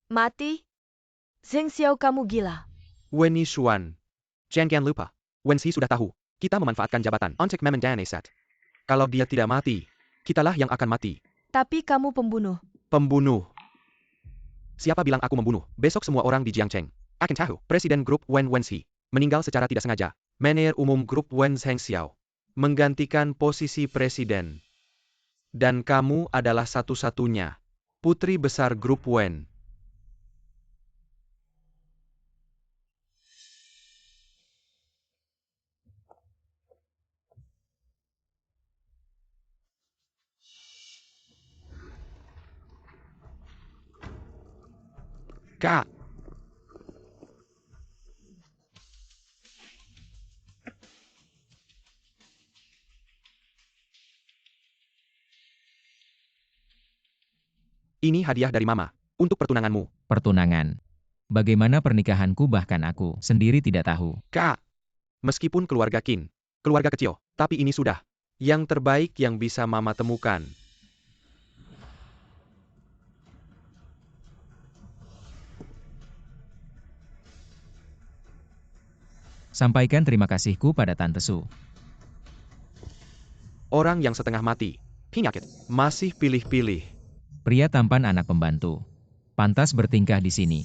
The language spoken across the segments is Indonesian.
Mati? Zheng Xiao, kamu gila. Wen Yishuan. Jangan lupa. Wen Si sudah tahu. Kita memanfaatkan jabatan untuk memendam Aset. Kalau dia tidak mati, kitalah yang akan mati. Tapi kamu pembunuh. Pembunuh. Siapa bilang aku membunuh? Besok semua orang di Jiangcheng akan tahu. Presiden grup Wen Si meninggal secara tidak sengaja. Manajer umum grup Wen Zheng Xiao menggantikan posisi presiden. Dan kamu adalah satu-satunya putri besar grup Wen. Kak. Ini hadiah dari Mama untuk pertunanganmu. Pertunangan. Bagaimana pernikahanku bahkan aku sendiri tidak tahu. Kak. Meskipun keluarga Qin, keluarga kecil, tapi ini sudah yang terbaik yang bisa Mama temukan. Sampaikan terima kasihku pada Tante Su. Orang yang setengah mati, penyakit, masih pilih-pilih. Pria tampan anak pembantu. Pantas bertingkah di sini.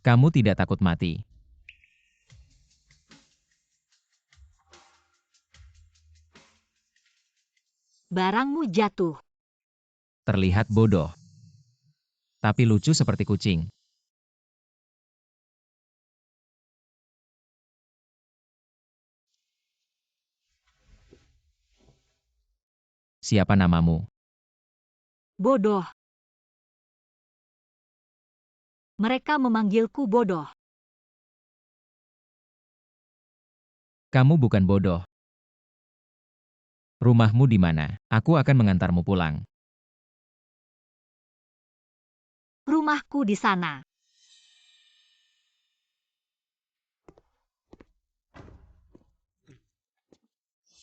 Kamu tidak takut mati. Barangmu jatuh. Terlihat bodoh. Tapi lucu seperti kucing. Siapa namamu? Bodoh. Mereka memanggilku bodoh. Kamu bukan bodoh. Rumahmu di mana? Aku akan mengantarmu pulang. Rumahku di sana.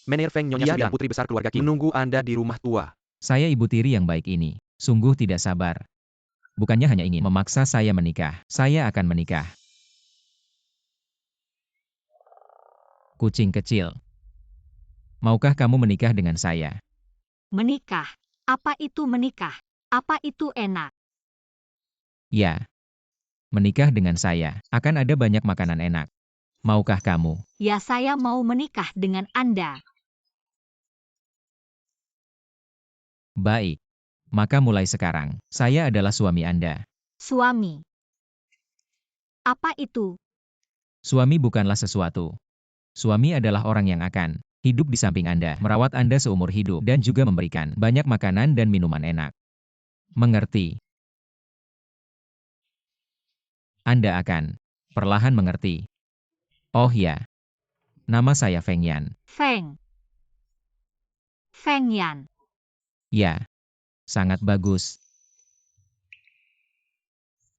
Manajer Feng Nyonya dan putri besar keluarga Qin menunggu Anda di rumah tua. Saya ibu tiri yang baik ini. Sungguh tidak sabar. Bukannya hanya ingin memaksa saya menikah. Saya akan menikah. Kucing kecil. Maukah kamu menikah dengan saya? Menikah. Apa itu menikah? Apa itu enak? Ya. Menikah dengan saya. Akan ada banyak makanan enak. Maukah kamu? Ya, saya mau menikah dengan Anda. Baik. Maka mulai sekarang, saya adalah suami Anda. Suami. Apa itu? Suami bukanlah sesuatu. Suami adalah orang yang akan hidup di samping Anda, merawat Anda seumur hidup, dan juga memberikan banyak makanan dan minuman enak. Mengerti? Anda akan perlahan mengerti. Oh ya. Nama saya Feng Yan. Feng. Feng Yan. Ya. Sangat bagus.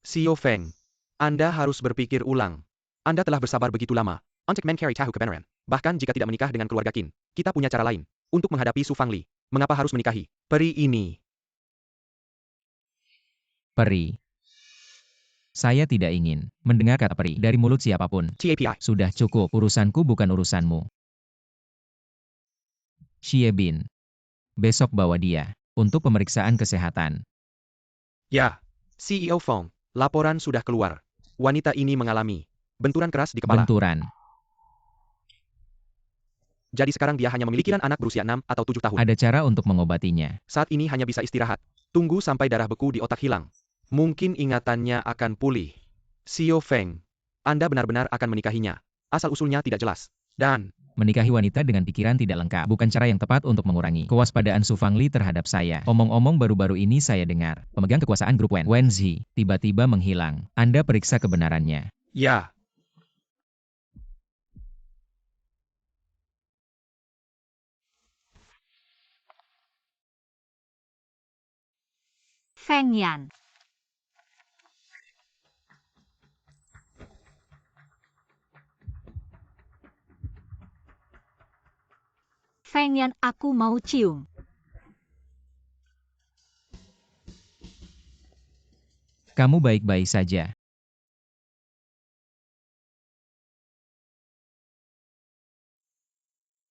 Xiao Feng. Anda harus berpikir ulang. Anda telah bersabar begitu lama untuk mencari tahu kebenaran. Bahkan jika tidak menikah dengan keluarga Qin, kita punya cara lain untuk menghadapi Su Fangli. Mengapa harus menikahi peri ini? Peri. Saya tidak ingin mendengar kata peri dari mulut siapapun. TAPI. Sudah cukup, urusanku bukan urusanmu. Xie Bin. Besok bawa dia untuk pemeriksaan kesehatan. Ya. CEO Feng. Laporan sudah keluar. Wanita ini mengalami benturan keras di kepala. Benturan. Jadi sekarang dia hanya memiliki anak berusia 6 atau 7 tahun. Ada cara untuk mengobatinya. Saat ini hanya bisa istirahat. Tunggu sampai darah beku di otak hilang. Mungkin ingatannya akan pulih. Xiao Feng. Anda benar-benar akan menikahinya. Asal-usulnya tidak jelas. Dan Menikahi wanita dengan pikiran tidak lengkap bukan cara yang tepat untuk mengurangi kewaspadaan Su Fangli terhadap saya. Omong-omong baru-baru ini saya dengar, pemegang kekuasaan grup Wenzi tiba-tiba menghilang. Anda periksa kebenarannya. Ya, Feng Yan. Feng Yan, aku mau cium. Kamu baik-baik saja.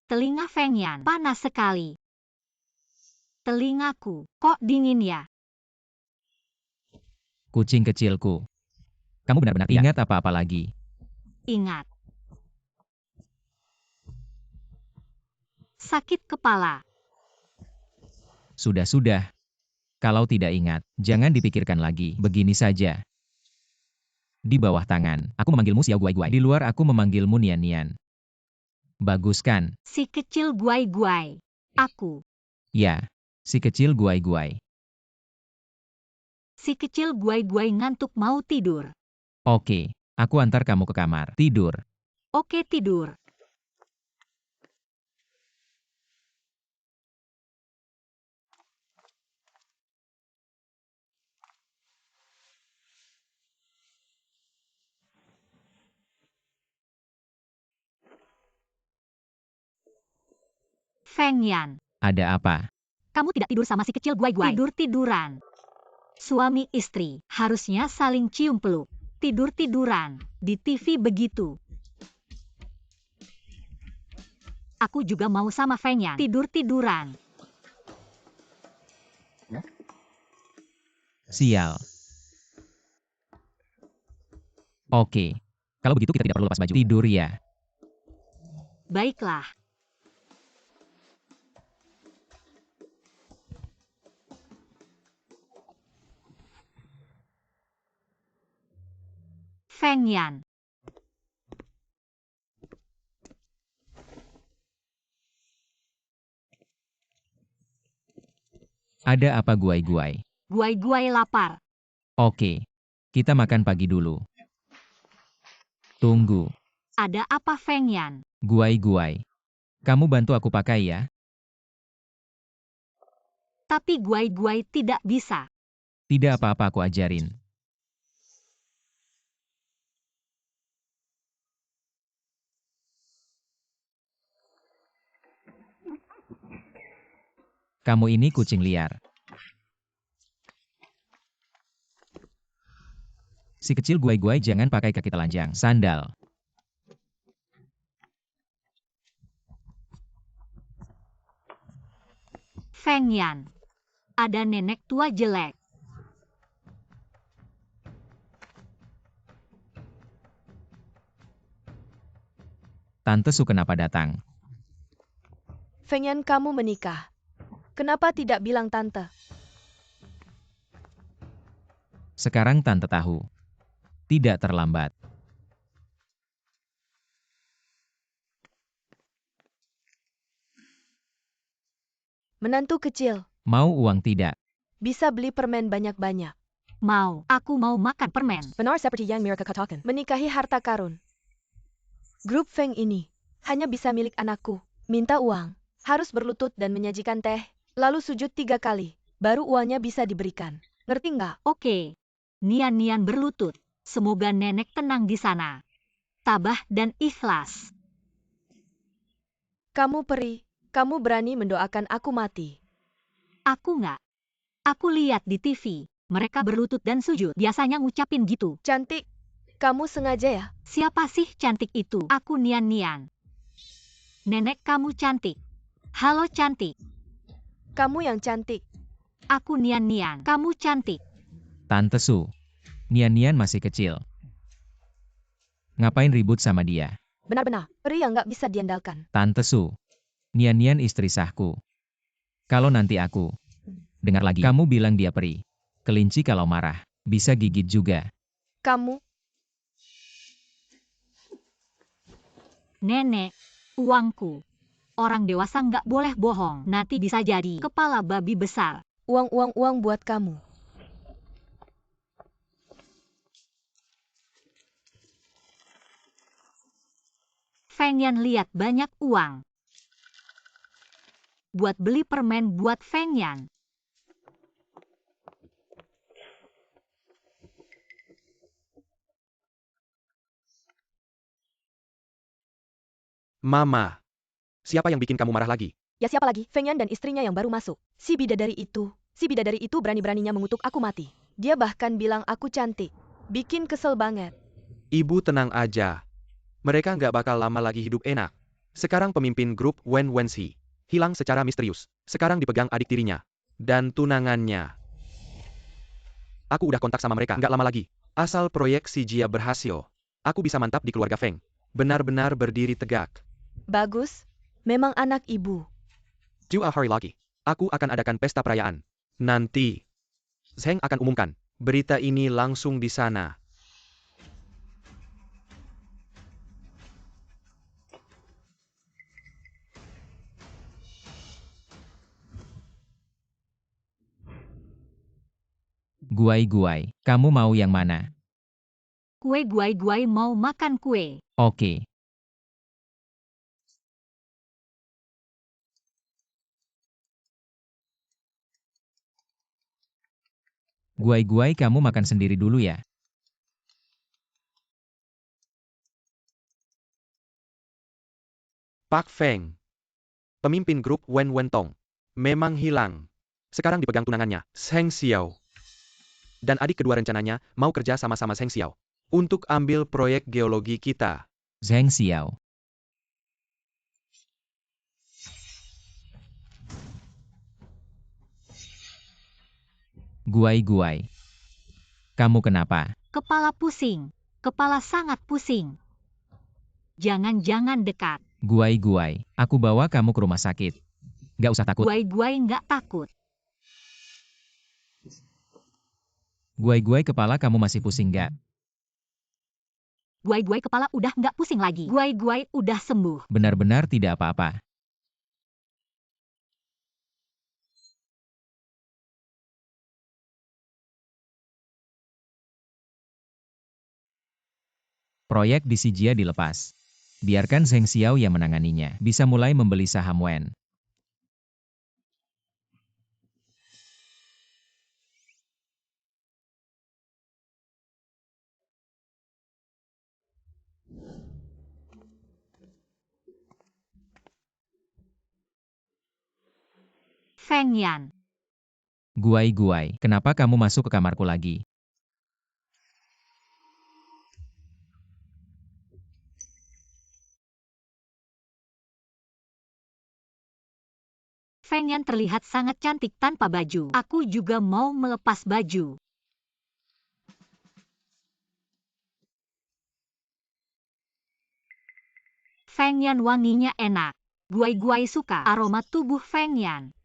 Telinga Feng Yan panas sekali. Telingaku, kok dingin ya? Kucing kecilku. Kamu benar-benar ingat apa-apa lagi? Ingat. Sakit kepala. Sudah-sudah. Kalau tidak ingat, jangan dipikirkan lagi. Begini saja. Di bawah tangan, aku memanggilmu Xiao Guai Guai. Di luar aku memanggilmu Nian Nian. Bagus kan? Si kecil guai-guai. Aku. Ya, si kecil Guai Guai. Si kecil guai-guai ngantuk mau tidur. Oke, aku antar kamu ke kamar. Tidur. Oke, tidur. Feng Yan. Ada apa? Kamu tidak tidur sama si kecil guai-guai. Tidur-tiduran. Suami istri harusnya saling cium peluk. Tidur-tiduran. Di TV begitu. Aku juga mau sama Feng Yan. Tidur-tiduran. Sial. Oke. Kalau begitu kita tidak perlu lepas baju. Tidur ya. Baiklah. Feng Yan. Ada apa Guai-Guai? Guai-guai lapar. Oke. Kita makan pagi dulu. Tunggu. Ada apa Feng Yan? Guai-Guai. Kamu bantu aku pakai ya. Tapi guai-guai tidak bisa. Tidak apa-apa aku ajarin. Kamu ini kucing liar. Si kecil Guai-Guai jangan pakai kaki telanjang. Sandal. Feng Yan. Ada nenek tua jelek. Tante Su kenapa datang? Feng Yan, kamu menikah. Kenapa tidak bilang tante? Sekarang tante tahu. Tidak terlambat. Menantu kecil, Mau uang tidak? bisa beli permen banyak-banyak. Mau. Aku mau makan permen. Benar seperti yang mereka katakan. Menikahi harta karun. Grup Feng ini hanya bisa milik anakku. Minta uang, harus berlutut dan menyajikan teh, lalu sujud 3 kali, baru uangnya bisa diberikan. Ngerti nggak? Oke. Nian-nian berlutut. Semoga nenek tenang di sana. Tabah dan ikhlas. Kamu peri, kamu berani mendoakan aku mati. Aku nggak. Aku lihat di TV. Mereka berlutut dan sujud. Biasanya ngucapin gitu. Cantik, kamu sengaja ya? Siapa sih cantik itu? Aku Nian-nian. Nenek kamu cantik. Halo cantik. Kamu yang cantik. Aku Nian-nian. Kamu cantik. Tante Su. Nian-Nian masih kecil. Ngapain ribut sama dia? Benar-benar, peri yang nggak bisa diandalkan. Tante Su. Nian-Nian istri sahku. Kalau nanti aku dengar lagi, kamu bilang dia peri. Kelinci kalau marah, bisa gigit juga. Kamu, Nenek, uangku. Orang dewasa nggak boleh bohong, nanti bisa jadi kepala babi besar. Uang buat kamu. Feng Yan lihat banyak uang. Buat beli permen buat Feng Yan. Mama, siapa yang bikin kamu marah lagi? Ya siapa lagi? Feng Yan dan istrinya yang baru masuk. Si bidadari itu berani-beraninya mengutuk aku mati. Dia bahkan bilang aku cantik. Bikin kesel banget. Ibu tenang aja. Mereka nggak bakal lama lagi hidup enak. Sekarang pemimpin grup Wen Wenxi hilang secara misterius. Sekarang dipegang adik tirinya. Dan tunangannya. Aku udah kontak sama mereka nggak lama lagi. Asal proyek si Jia berhasil, aku bisa mantap di keluarga Feng. Benar-benar berdiri tegak. Bagus. Memang anak ibu. 2 hari lagi, aku akan adakan pesta perayaan. Nanti, Zheng akan umumkan berita ini langsung di sana. Guai-guai, kamu mau yang mana? Kue guai-guai mau makan kue. Oke. Guai-guai kamu makan sendiri dulu ya. Pak Feng, pemimpin grup Wen Wentong, memang hilang. Sekarang dipegang tunangannya, Zheng Xiao. Dan adik kedua rencananya mau kerja sama-sama Zheng Xiao untuk ambil proyek geologi kita. Zheng Xiao. Guai-guai. Kamu kenapa? Kepala pusing. Kepala sangat pusing. Jangan-jangan dekat. Guai-guai, aku bawa kamu ke rumah sakit. Gak usah takut. Guai-guai nggak takut. Guai-guai kepala kamu masih pusing gak? Guai-guai kepala udah nggak pusing lagi. Guai-guai udah sembuh. Benar-benar tidak apa-apa. Proyek di Sijia dilepas. Biarkan Zheng Xiao yang menanganinya. Bisa mulai membeli saham Wen. Feng Yan. Guai-guai, kenapa kamu masuk ke kamarku lagi? Feng Yan terlihat sangat cantik tanpa baju. Aku juga mau melepas baju. Feng Yan wanginya enak. Guai-guai suka aroma tubuh Feng Yan.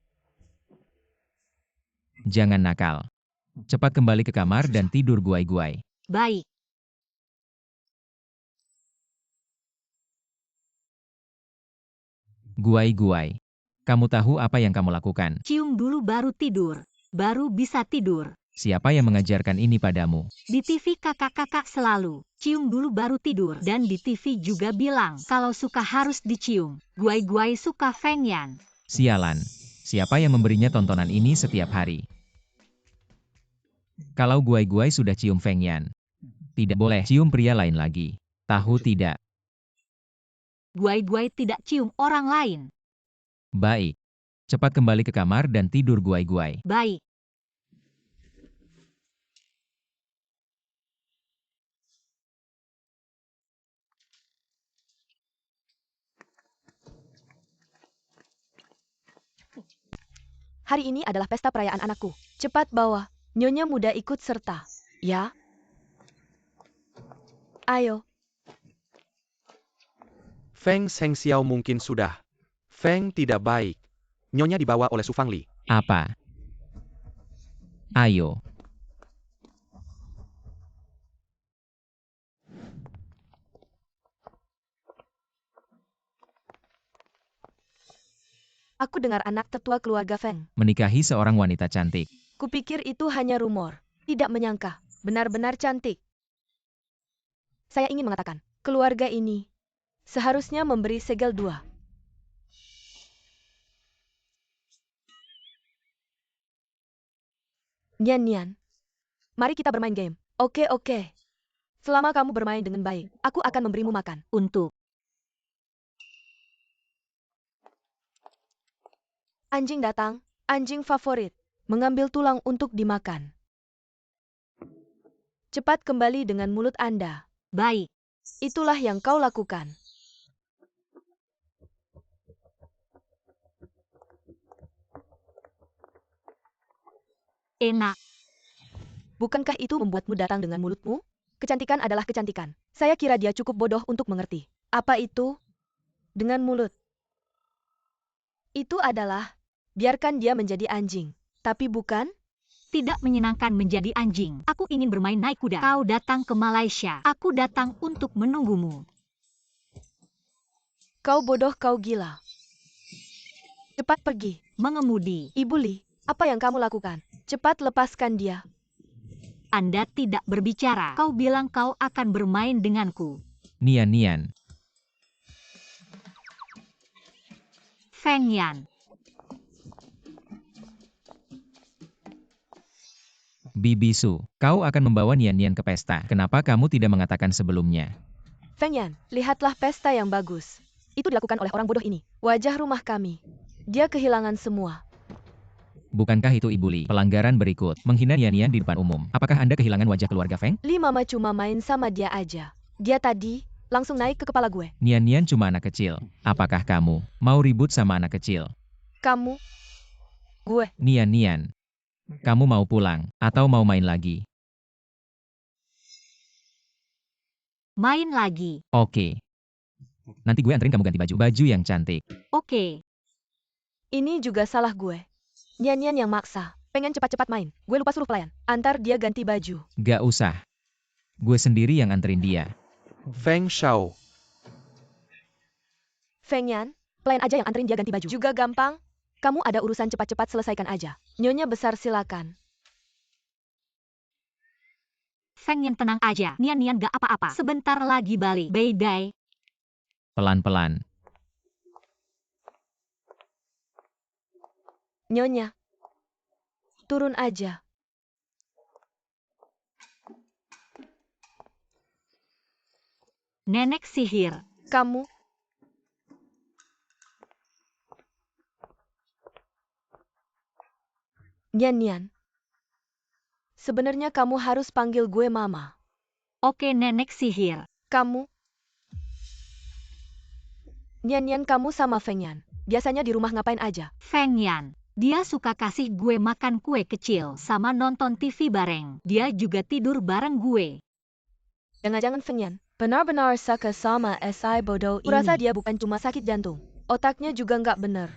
Jangan nakal. Cepat kembali ke kamar dan tidur guai-guai. Baik. Guai-guai. Kamu tahu apa yang kamu lakukan? Cium dulu baru tidur. Baru bisa tidur. Siapa yang mengajarkan ini padamu? Di TV kakak-kakak selalu. Cium dulu baru tidur. Dan di TV juga bilang kalau suka harus dicium. Guai-guai suka Feng Yan. Sialan. Siapa yang memberinya tontonan ini setiap hari? Kalau guai-guai sudah cium Feng Yan, tidak boleh cium pria lain lagi. Tahu tidak? Guai-guai tidak cium orang lain. Baik. Cepat kembali ke kamar dan tidur guai-guai. Baik. Hari ini adalah pesta perayaan anakku. Cepat bawa. Nyonya muda ikut serta. Ya? Ayo. Feng Zheng Xiao mungkin sudah. Feng tidak baik. Nyonya dibawa oleh Su Fangli. Apa? Ayo. Aku dengar anak tetua keluarga Feng. Menikahi seorang wanita cantik. Kupikir itu hanya rumor. Tidak menyangka. Benar-benar cantik. Saya ingin mengatakan, keluarga ini seharusnya memberi segel 2. Nian, mari kita bermain game. Oke. Selama kamu bermain dengan baik, aku akan memberimu makan. Untuk Anjing datang, anjing favorit, mengambil tulang untuk dimakan. Cepat kembali dengan mulut Anda. baik. Itulah yang kau lakukan. Enak. Bukankah itu membuatmu datang dengan mulutmu? Kecantikan adalah kecantikan. Saya kira dia cukup bodoh untuk mengerti. Apa itu? Dengan mulut. Itu adalah, biarkan dia menjadi anjing. Tapi bukan? Tidak menyenangkan menjadi anjing. Aku ingin bermain naik kuda. Kau datang ke Malaysia. Aku datang untuk menunggumu. Kau bodoh, kau gila. Cepat pergi. Mengemudi. Ibu Li, apa yang kamu lakukan? Cepat lepaskan dia. Anda tidak berbicara. Kau bilang kau akan bermain denganku. Nian. Feng Yan. Bibi Su, kau akan membawa Nian ke pesta. Kenapa kamu tidak mengatakan sebelumnya? Feng Yan, lihatlah pesta yang bagus. Itu dilakukan oleh orang bodoh ini. Wajah rumah kami. Dia kehilangan semua. Bukankah itu Ibu Li? Pelanggaran berikut, menghina Nian di depan umum. Apakah Anda kehilangan wajah keluarga Feng? Li Mama cuma main sama dia aja. Dia tadi langsung naik ke kepala gue. Nian cuma anak kecil. Apakah kamu mau ribut sama anak kecil? Kamu, gue, Nian, kamu mau pulang atau mau main lagi? Main lagi. Oke. Nanti gue anterin kamu ganti baju. Baju yang cantik. Oke. ini juga salah gue. Nian yang maksa. Pengen cepat-cepat main. Gue lupa suruh pelayan. Antar dia ganti baju. Gak usah. Gue sendiri yang anterin dia. Feng Shao. Feng Yan, pelayan aja yang anterin dia ganti baju. Juga gampang. Kamu ada urusan cepat-cepat selesaikan aja. Nyonya besar silakan. Feng Yan tenang aja. Nian gak apa-apa. Sebentar lagi balik. Beidai. Pelan-pelan. Nyonya. Turun aja. Nenek sihir. Kamu. Nian. Sebenarnya kamu harus panggil gue Mama. Oke nenek sihir. Kamu. Nian kamu sama Feng Yan. Biasanya di rumah ngapain aja? Feng Yan. Dia suka kasih gue makan kue kecil sama nonton TV bareng. Dia juga tidur bareng gue. Jangan-jangan Feng Yan benar-benar suka sama SI bodoh ini. Kurasa dia bukan cuma sakit jantung. Otaknya juga nggak bener.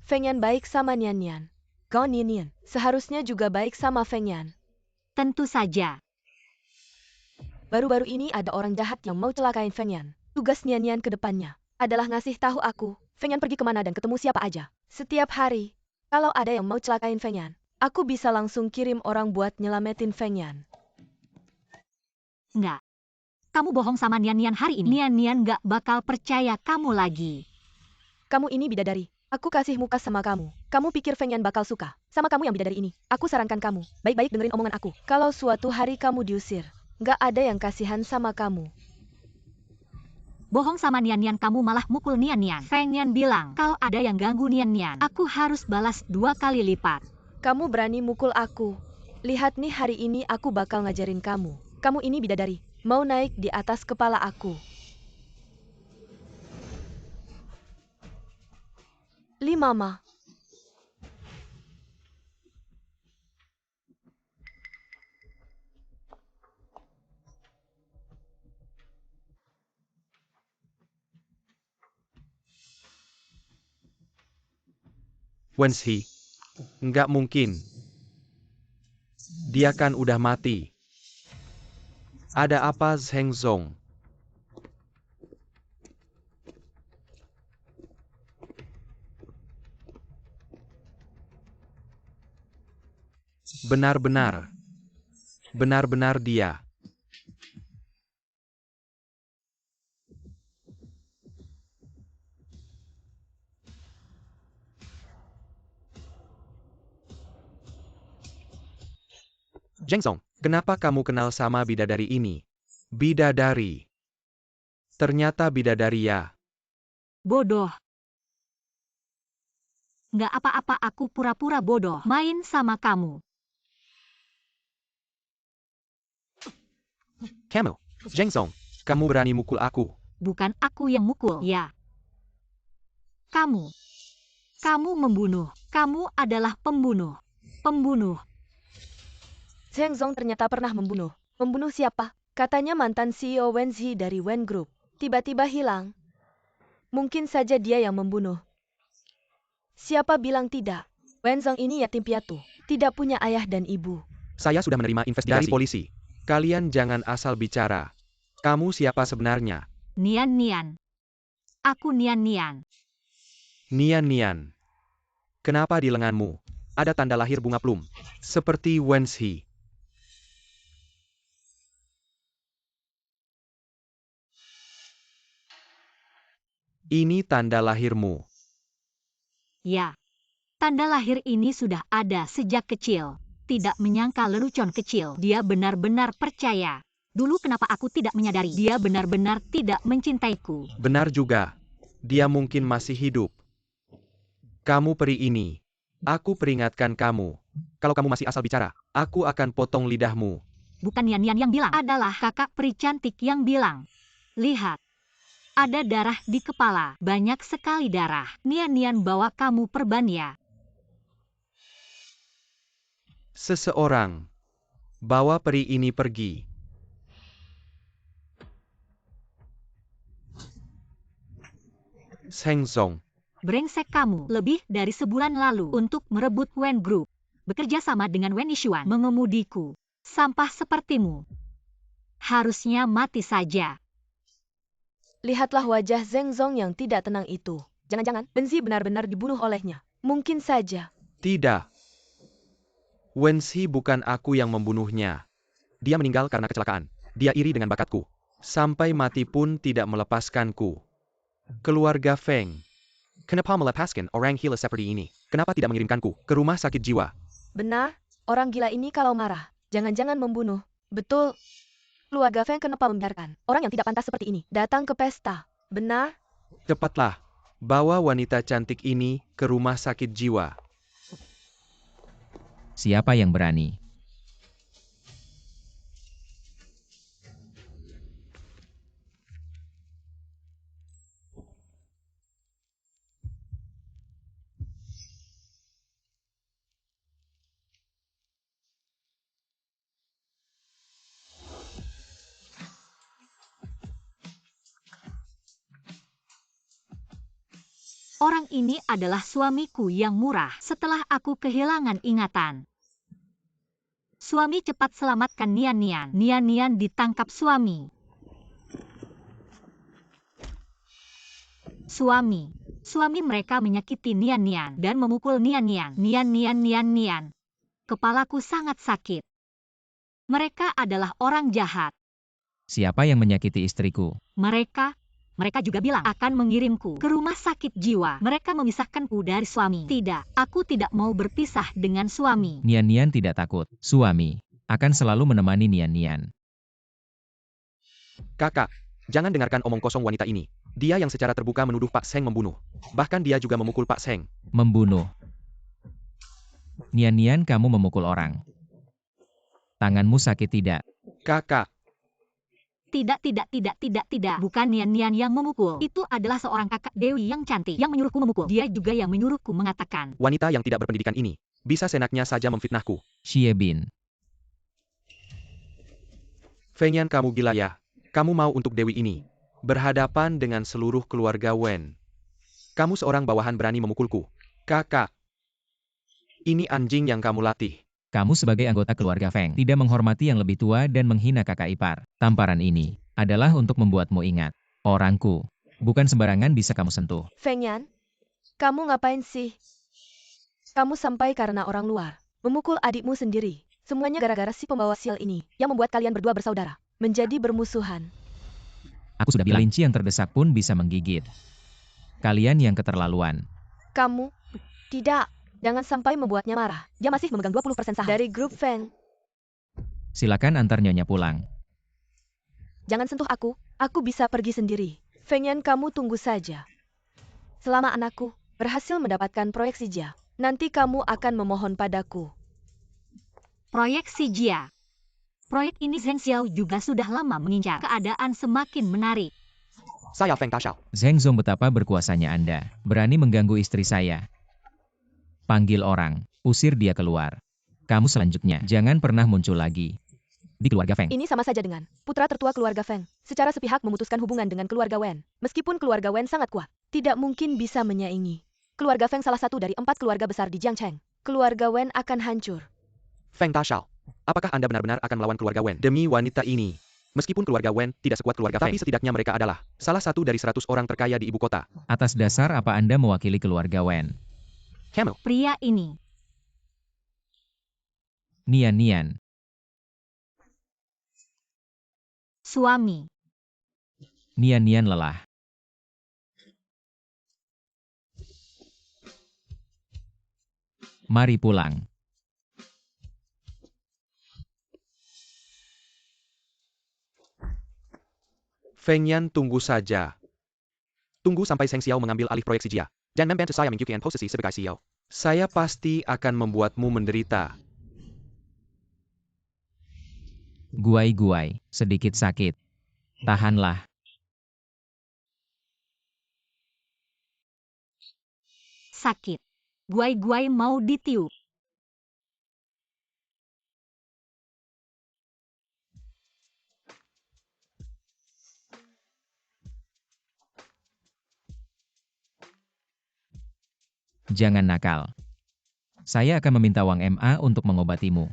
Feng Yan baik sama Nian. Kau Nian seharusnya juga baik sama Feng Yan. Tentu saja. Baru-baru ini ada orang jahat yang mau celakain Feng Yan. Tugas Nian ke depannya adalah ngasih tahu aku, Feng Yan pergi kemana dan ketemu siapa aja. Setiap hari, kalau ada yang mau celakain Feng Yan, aku bisa langsung kirim orang buat nyelamatin Feng Yan. Nggak. Kamu bohong sama Nian hari ini. Nian gak bakal percaya kamu lagi. Kamu ini bidadari. Aku kasih muka sama kamu. Kamu pikir Feng Yan bakal suka sama kamu yang bidadari ini? Aku sarankan kamu, baik-baik dengerin omongan aku. Kalau suatu hari kamu diusir, nggak ada yang kasihan sama kamu. Bohong sama Nian kamu malah mukul Nian. Feng Yan bilang, kalau ada yang ganggu Nian, aku harus balas 2 kali lipat. Kamu berani mukul aku. Lihat nih hari ini aku bakal ngajarin kamu. Kamu ini bidadari, mau naik di atas kepala aku. Li Mama. Wenshi. Nggak mungkin. Dia kan udah mati. Ada apa Zheng Zong? Benar-benar. Benar-benar dia. Zheng Song, kenapa kamu kenal sama bidadari ini? Bidadari. Ternyata bidadari ya. Bodoh. Nggak apa-apa, aku pura-pura bodoh main sama kamu. Kamu, Zheng Song, kamu berani mukul aku. Bukan aku yang mukul, ya. Kamu. Kamu membunuh. Kamu adalah pembunuh. Pembunuh. Zheng Song ternyata pernah membunuh. Membunuh siapa? Katanya mantan CEO Wenzi dari Wen Group. Tiba-tiba hilang. Mungkin saja dia yang membunuh. Siapa bilang tidak? Wen Zhong ini yatim piatu. Tidak punya ayah dan ibu. Saya sudah menerima investigasi dari polisi. Kalian jangan asal bicara. Kamu siapa sebenarnya? Nian Nian. Aku Nian Nian. Nian Nian. Kenapa di lenganmu ada tanda lahir bunga plum? Seperti Wenzi. Ini tanda lahirmu. Ya. Tanda lahir ini sudah ada sejak kecil. Tidak menyangka lelucon kecil. Dia benar-benar percaya. Dulu kenapa aku tidak menyadari? Dia benar-benar tidak mencintaiku. Benar juga. Dia mungkin masih hidup. Kamu peri ini. Aku peringatkan kamu. Kalau kamu masih asal bicara, aku akan potong lidahmu. Bukan Nian Nian yang bilang. Adalah kakak peri cantik yang bilang. Lihat. Ada darah di kepala. Banyak sekali darah. Nian Nian bawa kamu perban ya. Seseorang bawa peri ini pergi. Zheng Song. Brengsek kamu. Lebih dari sebulan lalu untuk merebut Wen Group. Bekerja sama dengan Wen Yishuan. Mengemudiku. Sampah sepertimu. Harusnya mati saja. Lihatlah wajah Zheng Song yang tidak tenang itu. Jangan-jangan Wenzi benar-benar dibunuh olehnya. Mungkin saja. Tidak. Wenzi bukan aku yang membunuhnya. Dia meninggal karena kecelakaan. Dia iri dengan bakatku. Sampai mati pun tidak melepaskanku. Keluarga Feng. Kenapa melepaskan orang gila seperti ini? Kenapa tidak mengirimkanku ke rumah sakit jiwa? Benar, orang gila ini kalau marah, jangan-jangan membunuh. Betul. Keluarga Feng kenapa membiarkan orang yang tidak pantas seperti ini datang ke pesta? Benar? Cepatlah. Bawa wanita cantik ini ke rumah sakit jiwa. Siapa yang berani? Orang ini adalah suamiku yang murah setelah aku kehilangan ingatan. Suami cepat selamatkan Nian Nian. Nian Nian ditangkap suami. Suami mereka menyakiti Nian Nian dan memukul Nian Nian. Nian Nian Nian Nian. Kepalaku sangat sakit. Mereka adalah orang jahat. Siapa yang menyakiti istriku? Mereka juga bilang akan mengirimku ke rumah sakit jiwa. Mereka memisahkanku dari suami. Tidak, aku tidak mau berpisah dengan suami. Nian Nian tidak takut. Suami akan selalu menemani Nian Nian. Kakak, jangan dengarkan omong kosong wanita ini. Dia yang secara terbuka menuduh Pak Seng membunuh. Bahkan dia juga memukul Pak Seng. Membunuh. Nian Nian, kamu memukul orang. Tanganmu sakit tidak? Kakak. Tidak. Bukan Nian Nian yang memukul. Itu adalah seorang kakak Dewi yang cantik yang menyuruhku memukul. Dia juga yang menyuruhku mengatakan. Wanita yang tidak berpendidikan ini bisa senaknya saja memfitnahku. Xie Bin. Fengyan, kamu gila ya? Kamu mau untuk Dewi ini berhadapan dengan seluruh keluarga Wen. Kamu seorang bawahan berani memukulku. Kakak. Ini anjing yang kamu latih. Kamu sebagai anggota keluarga Feng tidak menghormati yang lebih tua dan menghina kakak ipar. Tamparan ini adalah untuk membuatmu ingat. Orangku. Bukan sembarangan bisa kamu sentuh. Feng Yan, kamu ngapain sih? Kamu sampai karena orang luar. memukul adikmu sendiri. Semuanya gara-gara si pembawa sial ini, yang membuat kalian berdua bersaudara, menjadi bermusuhan. Aku sudah bilang, kelinci yang terdesak pun bisa menggigit. Kalian yang keterlaluan. Kamu, tidak, jangan sampai membuatnya marah. Dia masih memegang 20% saham dari grup Feng. Silakan antar Nyonya pulang. Jangan sentuh aku bisa pergi sendiri. Feng Yan, kamu tunggu saja. Selama anakku berhasil mendapatkan proyek si Jia, nanti kamu akan memohon padaku. Proyek si Jia. Proyek ini Zheng Xiao juga sudah lama mengincar. Keadaan semakin menarik. Saya Feng Tashao. Zheng Zong, betapa berkuasanya Anda. Berani mengganggu istri saya. Panggil orang, usir dia keluar. Kamu selanjutnya, jangan pernah muncul lagi di keluarga Feng. Ini sama saja dengan putra tertua keluarga Feng. Secara sepihak memutuskan hubungan dengan keluarga Wen. Meskipun keluarga Wen sangat kuat, tidak mungkin bisa menyaingi. Keluarga Feng salah satu dari 4 keluarga besar di Jiangcheng. Keluarga Wen akan hancur. Feng Tashao. Apakah Anda benar-benar akan melawan keluarga Wen demi wanita ini? Meskipun keluarga Wen tidak sekuat keluarga Feng, tapi setidaknya mereka adalah salah satu dari 100 orang terkaya di ibu kota. Atas dasar apa Anda mewakili keluarga Wen? Kamu. Pria ini. Nian. Suami. Nian lelah. Mari pulang. Feng Yan, tunggu saja. Tunggu sampai Zheng Xiao mengambil alih proyek si Jia. Dan membantu saya mengikuti posisi sebagai CEO. Saya pasti akan membuatmu menderita. Guai, sedikit sakit. Tahanlah. Sakit. Guai mau ditiup. Jangan nakal. Saya akan meminta uang MA untuk mengobatimu.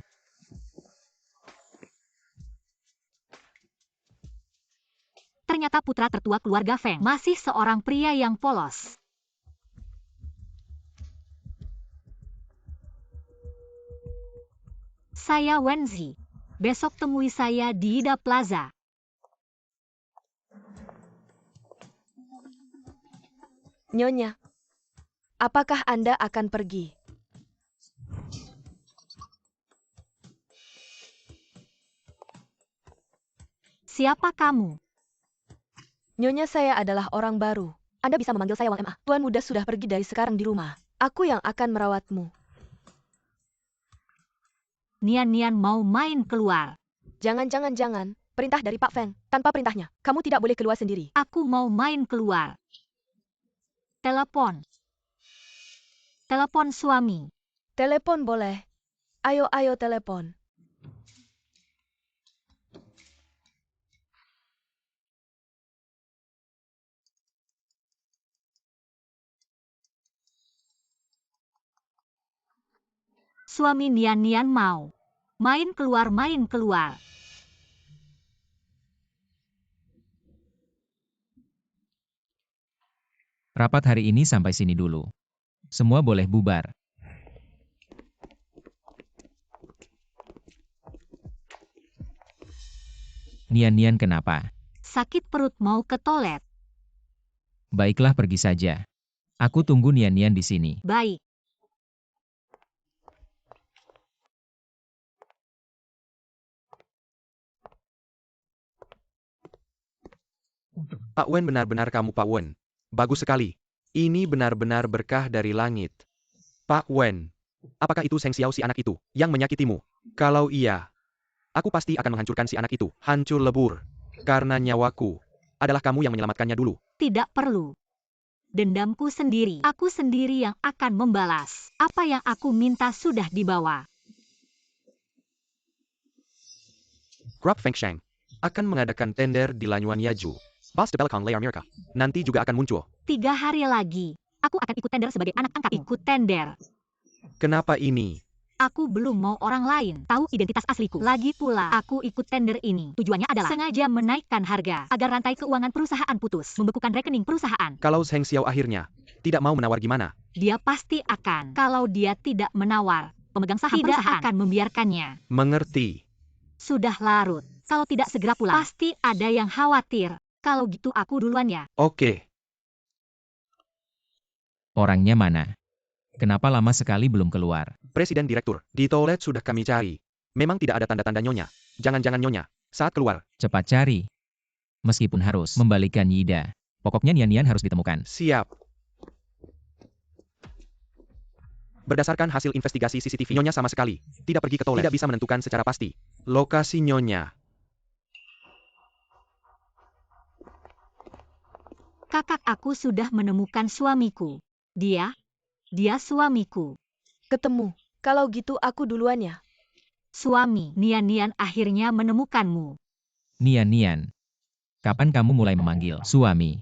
Ternyata putra tertua keluarga Feng masih seorang pria yang polos. Saya Wenzi. Besok temui saya di Ida Plaza. Nyonya, apakah Anda akan pergi? Siapa kamu? Nyonya, saya adalah orang baru. Anda bisa memanggil saya Wang Ma. Tuan muda sudah pergi dari sekarang di rumah. Aku yang akan merawatmu. Nian mau main keluar. Jangan. Perintah dari Pak Feng. Tanpa perintahnya, kamu tidak boleh keluar sendiri. Aku mau main keluar. Telepon. Telepon suami. Telepon boleh. Ayo telepon. Suami Nian mau. Main keluar. Rapat hari ini sampai sini dulu. Semua boleh bubar. Nian kenapa? Sakit perut mau ke toilet. Baiklah, pergi saja. Aku tunggu Nian di sini. Baik. Pak Wen, benar-benar kamu Pak Wen. Bagus sekali. Ini benar-benar berkah dari langit. Pak Wen, apakah itu Zheng Xiao si anak itu yang menyakitimu? Kalau iya, aku pasti akan menghancurkan si anak itu. Hancur lebur. Karena nyawaku adalah kamu yang menyelamatkannya dulu. Tidak perlu. Dendamku sendiri. Aku sendiri yang akan membalas. Apa yang aku minta sudah dibawa. Grup Feng Sheng akan mengadakan tender di Lanyuan Yaju. Bos de Belakang Layar Mirka nanti juga akan muncul. 3 hari lagi. Aku akan ikut tender sebagai anak angkat. Ikut tender. Kenapa ini? Aku belum mau orang lain tahu identitas asliku. Lagi pula, aku ikut tender ini. Tujuannya adalah sengaja menaikkan harga agar rantai keuangan perusahaan putus, membekukan rekening perusahaan. Kalau Zheng Xiao akhirnya tidak mau menawar gimana? Dia pasti akan. Kalau dia tidak menawar, Pemegang saham tidak akan membiarkannya. Mengerti. Sudah larut. Kalau tidak segera pulang, pasti ada yang khawatir. Kalau gitu aku duluan ya. Oke. Orangnya mana? Kenapa lama sekali belum keluar? Presiden Direktur, di toilet sudah kami cari. Memang tidak ada tanda-tanda Nyonya. Jangan-jangan Nyonya saat keluar. Cepat cari. Meskipun harus membalikan Yida. Pokoknya Nian-Nian harus ditemukan. Siap. Berdasarkan hasil investigasi CCTV, Nyonya sama sekali tidak pergi ke toilet. Tidak bisa menentukan secara pasti lokasi Nyonya. Kakak aku sudah menemukan suamiku. Dia suamiku. Ketemu. Kalau gitu aku duluan ya. Suami, Nian-Nian akhirnya menemukanmu. Nian-Nian. Kapan kamu mulai memanggil suami?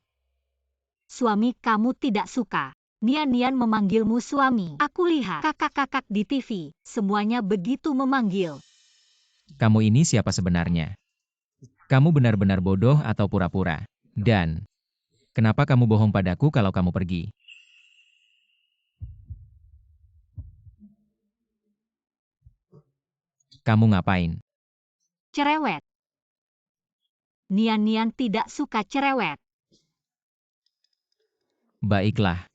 Suami kamu tidak suka. Nian-Nian memanggilmu suami. Aku lihat kakak-kakak di TV. Semuanya begitu memanggil. Kamu ini siapa sebenarnya? Kamu benar-benar bodoh atau pura-pura? Dan, kenapa kamu bohong padaku kalau kamu pergi? Kamu ngapain? Cerewet. Nian-Nian tidak suka cerewet. Baiklah.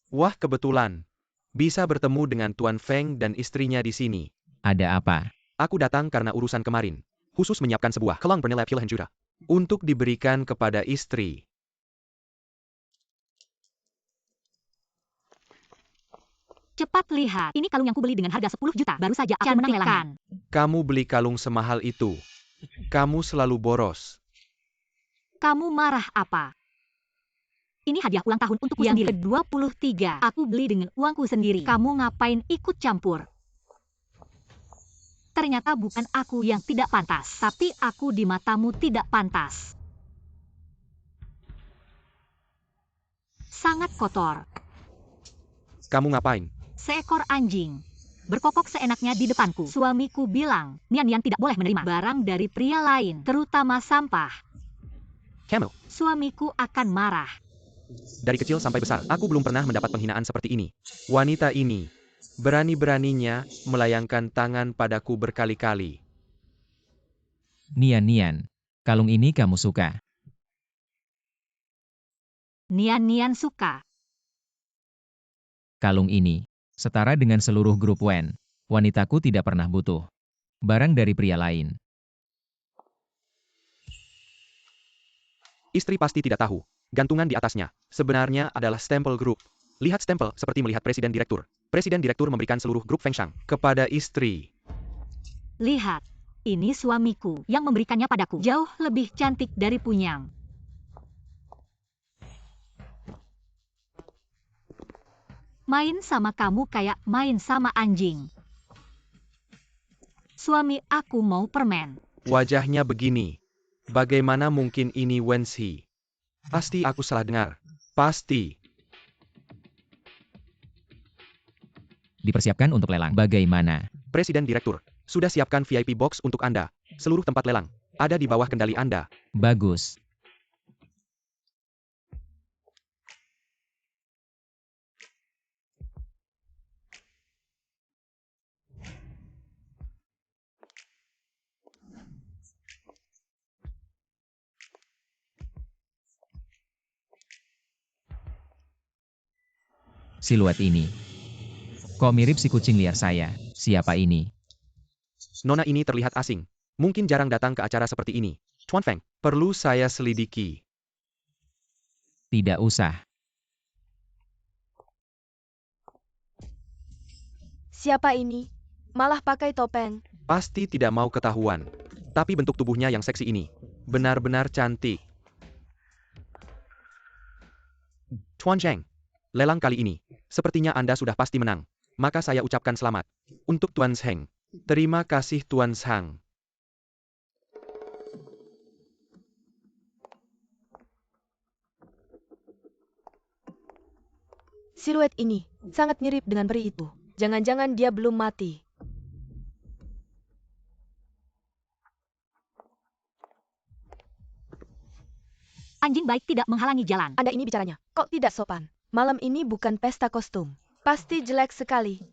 Wah, kebetulan. Bisa bertemu dengan Tuan Feng dan istrinya di sini. Ada apa? Aku datang karena urusan kemarin. Khusus menyiapkan sebuah kelang bernilai puluhan juta. Untuk diberikan kepada istri. Cepat lihat. Ini kalung yang kubeli dengan harga 10 juta. Baru saja aku menang lelang. Kamu beli kalung semahal itu. Kamu selalu boros. Kamu marah apa? Ini hadiah ulang tahun untukku sendiri. Yang ke-23. Aku beli dengan uangku sendiri. Kamu ngapain ikut campur? Ternyata bukan aku yang tidak pantas. Tapi aku di matamu tidak pantas. Sangat kotor. Kamu ngapain? Seekor anjing berkokok seenaknya di depanku. Suamiku bilang, Nian-Nian tidak boleh menerima barang dari pria lain, terutama sampah. Kamu. Suamiku akan marah. Dari kecil sampai besar, aku belum pernah mendapat penghinaan seperti ini. Wanita ini berani-beraninya melayangkan tangan padaku berkali-kali. Nian-Nian. Kalung ini kamu suka. Nian-Nian suka. Kalung ini setara dengan seluruh grup Wen. Wanitaku tidak pernah butuh barang dari pria lain. Istri pasti tidak tahu. Gantungan di atasnya sebenarnya adalah stempel grup. Lihat stempel seperti melihat presiden direktur. Presiden direktur memberikan seluruh grup Feng Shang kepada istri. Lihat, ini suamiku yang memberikannya padaku. Jauh lebih cantik dari Punyang. Main sama kamu kayak main sama anjing. Suami aku mau permen. Wajahnya begini. Bagaimana mungkin ini Wensi? Pasti aku salah dengar. Pasti. Dipersiapkan untuk lelang. Bagaimana? Presiden Direktur, sudah siapkan VIP box untuk Anda. Seluruh tempat lelang ada di bawah kendali Anda. Bagus. Siluet ini. Kok mirip si kucing liar saya? Siapa ini? Nona ini terlihat asing. Mungkin jarang datang ke acara seperti ini. Tuan Feng, perlu saya selidiki. Tidak usah. Siapa ini? Malah pakai topeng. Pasti tidak mau ketahuan. Tapi bentuk tubuhnya yang seksi ini benar-benar cantik. Tuan Zheng, lelang kali ini sepertinya Anda sudah pasti menang. Maka saya ucapkan selamat untuk Tuan Zheng. Terima kasih Tuan Zhang. Siluet ini sangat mirip dengan peri itu. Jangan-jangan dia belum mati. Anjing baik tidak menghalangi jalan. Anda ini bicaranya, kok tidak sopan? Malam ini bukan pesta kostum. Pasti jelek sekali.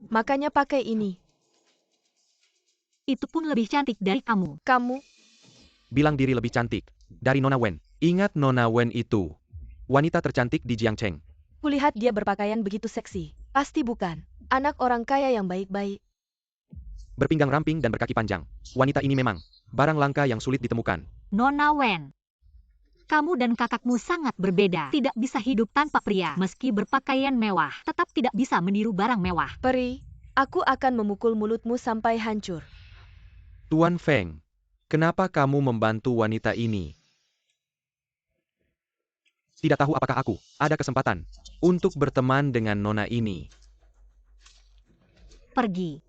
Makanya pakai ini. Itu pun lebih cantik dari kamu. Kamu, Bilang diri lebih cantik dari Nona Wen. Ingat Nona Wen itu wanita tercantik di Jiangcheng. kulihat dia berpakaian begitu seksi. Pasti bukan. Anak orang kaya yang baik-baik. Berpinggang ramping dan berkaki panjang. Wanita ini memang barang langka yang sulit ditemukan. Nona Wen. Kamu dan kakakmu sangat berbeda. Tidak bisa hidup tanpa pria. Meski berpakaian mewah, tetap tidak bisa meniru barang mewah. Peri, aku akan memukul mulutmu sampai hancur. Tuan Feng, kenapa kamu membantu wanita ini? Tidak tahu apakah aku ada kesempatan untuk berteman dengan Nona ini. Pergi.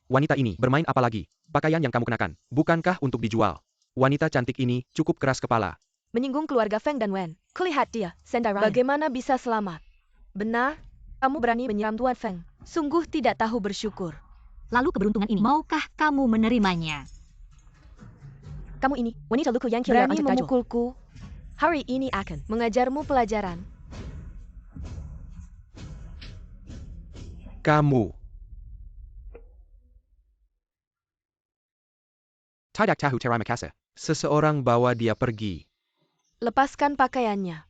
Wanita ini bermain apa lagi? Pakaian yang kamu kenakan, bukankah untuk dijual? Wanita cantik ini cukup keras kepala. Menyinggung keluarga Feng dan Wen. Kulihat dia, Sendirian. Bagaimana bisa selamat? Benar, kamu berani menyiram Tuan Feng. Sungguh tidak tahu bersyukur. Lalu keberuntungan ini, maukah kamu menerimanya? Kamu ini, wanita luku yang berani memukulku. Hari ini akan mengajarmu pelajaran. Kamu. Tidak tahu terima kasih. Seseorang bawa dia pergi. Lepaskan pakaiannya.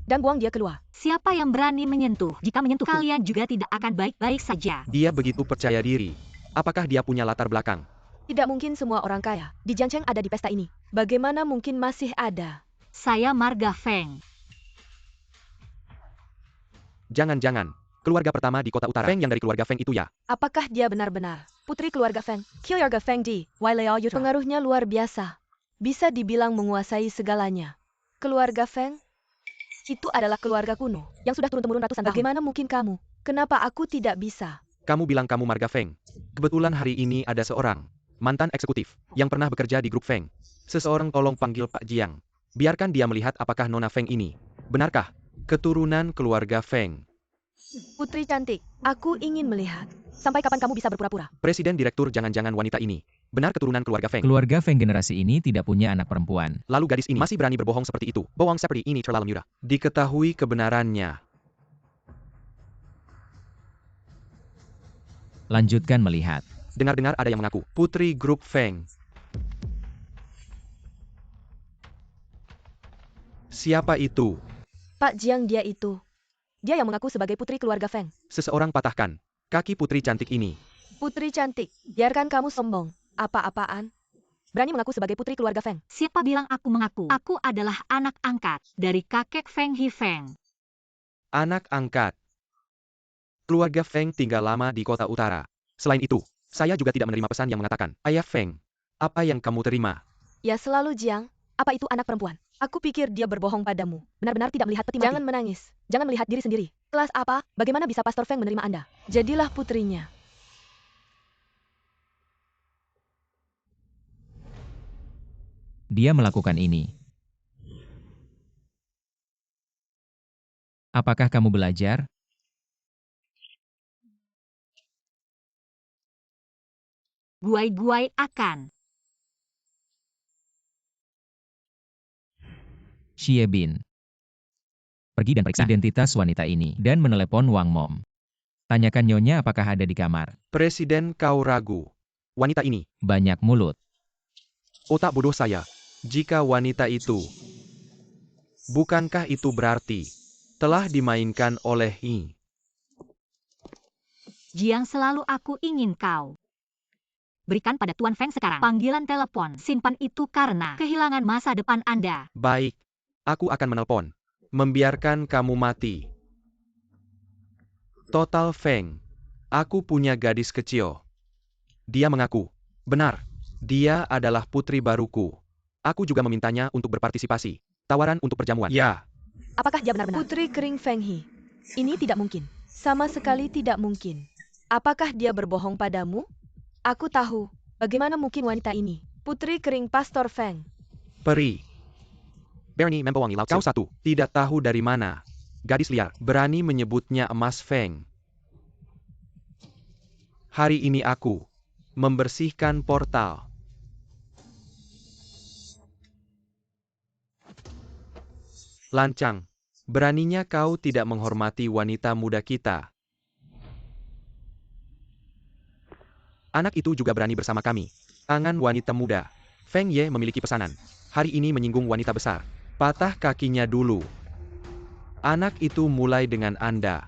Dan buang dia keluar. Siapa yang berani menyentuh? Jika menyentuh kalian juga tidak akan baik-baik saja. Dia begitu percaya diri. Apakah dia punya latar belakang? Tidak mungkin semua orang kaya di Jiangcheng ada di pesta ini. Bagaimana mungkin masih ada? Saya Marga Feng. Jangan-jangan. Keluarga pertama di kota utara. Feng yang dari keluarga Feng itu ya? Apakah dia benar-benar putri keluarga Feng? Keluarga Feng di Waileo Yuta. Pengaruhnya luar biasa. Bisa dibilang menguasai segalanya. Keluarga Feng itu adalah keluarga kuno yang sudah turun-temurun ratusan tahun. Bagaimana mungkin kamu? Kenapa aku tidak bisa? Kamu bilang kamu Marga Feng. Kebetulan hari ini ada seorang mantan eksekutif yang pernah bekerja di grup Feng. Seseorang tolong panggil Pak Jiang. Biarkan dia melihat apakah Nona Feng ini benarkah keturunan keluarga Feng. Putri cantik, aku ingin melihat. Sampai kapan kamu bisa berpura-pura? Presiden Direktur jangan-jangan wanita ini benar keturunan keluarga Feng. Keluarga Feng generasi ini tidak punya anak perempuan. Lalu gadis ini masih berani berbohong seperti itu. Bohong seperti ini terlalu mudah. Diketahui kebenarannya. Lanjutkan melihat. Dengar-dengar ada yang mengaku putri grup Feng. Siapa itu? Pak Jiang dia itu. Dia yang mengaku sebagai putri keluarga Feng. Seseorang patahkan kaki putri cantik ini. Putri cantik, biarkan kamu sombong. Apa-apaan? Berani mengaku sebagai putri keluarga Feng. Siapa bilang aku mengaku? Aku adalah anak angkat dari kakek Feng Hifeng. Anak angkat. Keluarga Feng tinggal lama di kota utara. Selain itu, saya juga tidak menerima pesan yang mengatakan, Ayah Feng, apa yang kamu terima? Ya selalu Jiang, apa itu anak perempuan? Aku pikir dia berbohong padamu. Benar-benar tidak melihat peti mati. Jangan menangis. Jangan melihat diri sendiri. Kelas apa? Bagaimana bisa Pastor Feng menerima Anda? Jadilah putrinya. Dia melakukan ini. Apakah kamu belajar? Guai-guai akan. Xie Bin. Pergi dan periksa identitas wanita ini dan menelepon Wang Mom. Tanyakan nyonya apakah ada di kamar. Presiden kau ragu. Wanita ini, Banyak mulut. otak bodoh saya. Jika wanita itu, bukankah itu berarti telah dimainkan oleh Yi? Jiang selalu aku ingin kau. Berikan pada Tuan Feng sekarang. Panggilan telepon. Simpan itu karena kehilangan masa depan Anda. Baik, aku akan menelpon. Membiarkan kamu mati. Total Feng, aku punya gadis kecil. Dia mengaku, benar, dia adalah putri baruku. Aku juga memintanya untuk berpartisipasi. Tawaran untuk perjamuan. Ya. Apakah dia benar-benar putri kering Feng He? Ini tidak mungkin. Sama sekali tidak mungkin. Apakah dia berbohong padamu? Aku tahu. Bagaimana mungkin wanita ini putri kering Pastor Feng? Peri. Bernie membawangi laut. Kau satu, tidak tahu dari mana. Gadis liar, berani menyebutnya emas Feng. Hari ini aku membersihkan portal. Lancang. Beraninya kau tidak menghormati wanita muda kita. Anak itu juga berani bersama kami. Angan wanita muda. Feng Ye memiliki pesanan. Hari ini menyinggung wanita besar. Patah kakinya dulu. Anak itu mulai dengan Anda.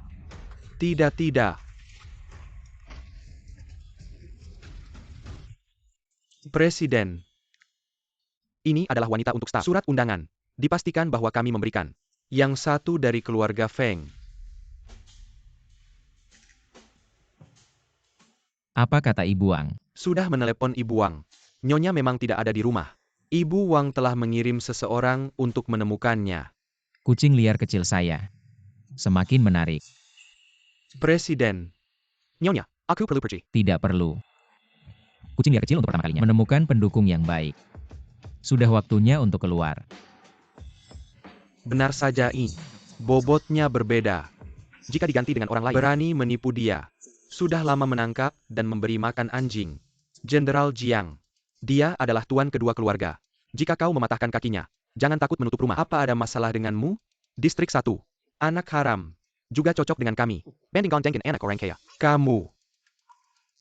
Tidak. Presiden. Ini adalah wanita untuk staf. Surat undangan. Dipastikan bahwa kami memberikan. Yang satu dari keluarga Feng. Apa kata Ibu Wang? Sudah menelepon Ibu Wang. Nyonya memang tidak ada di rumah. Ibu Wang telah mengirim seseorang untuk menemukannya. Kucing liar kecil saya. Semakin menarik. Presiden. Nyonya, aku perlu pergi. Tidak perlu. Kucing liar kecil untuk pertama kalinya menemukan pendukung yang baik. Sudah waktunya untuk keluar. Benar saja ini. Bobotnya berbeda. Jika diganti dengan orang lain, berani menipu dia. Sudah lama menangkap dan memberi makan anjing. Jenderal Jiang. Dia adalah tuan kedua keluarga. Jika kau mematahkan kakinya, jangan takut menutup rumah. Apa ada masalah denganmu? Distrik 1. Anak haram. Juga cocok dengan kami. Mending kau jengkin anak orang kaya. Kamu.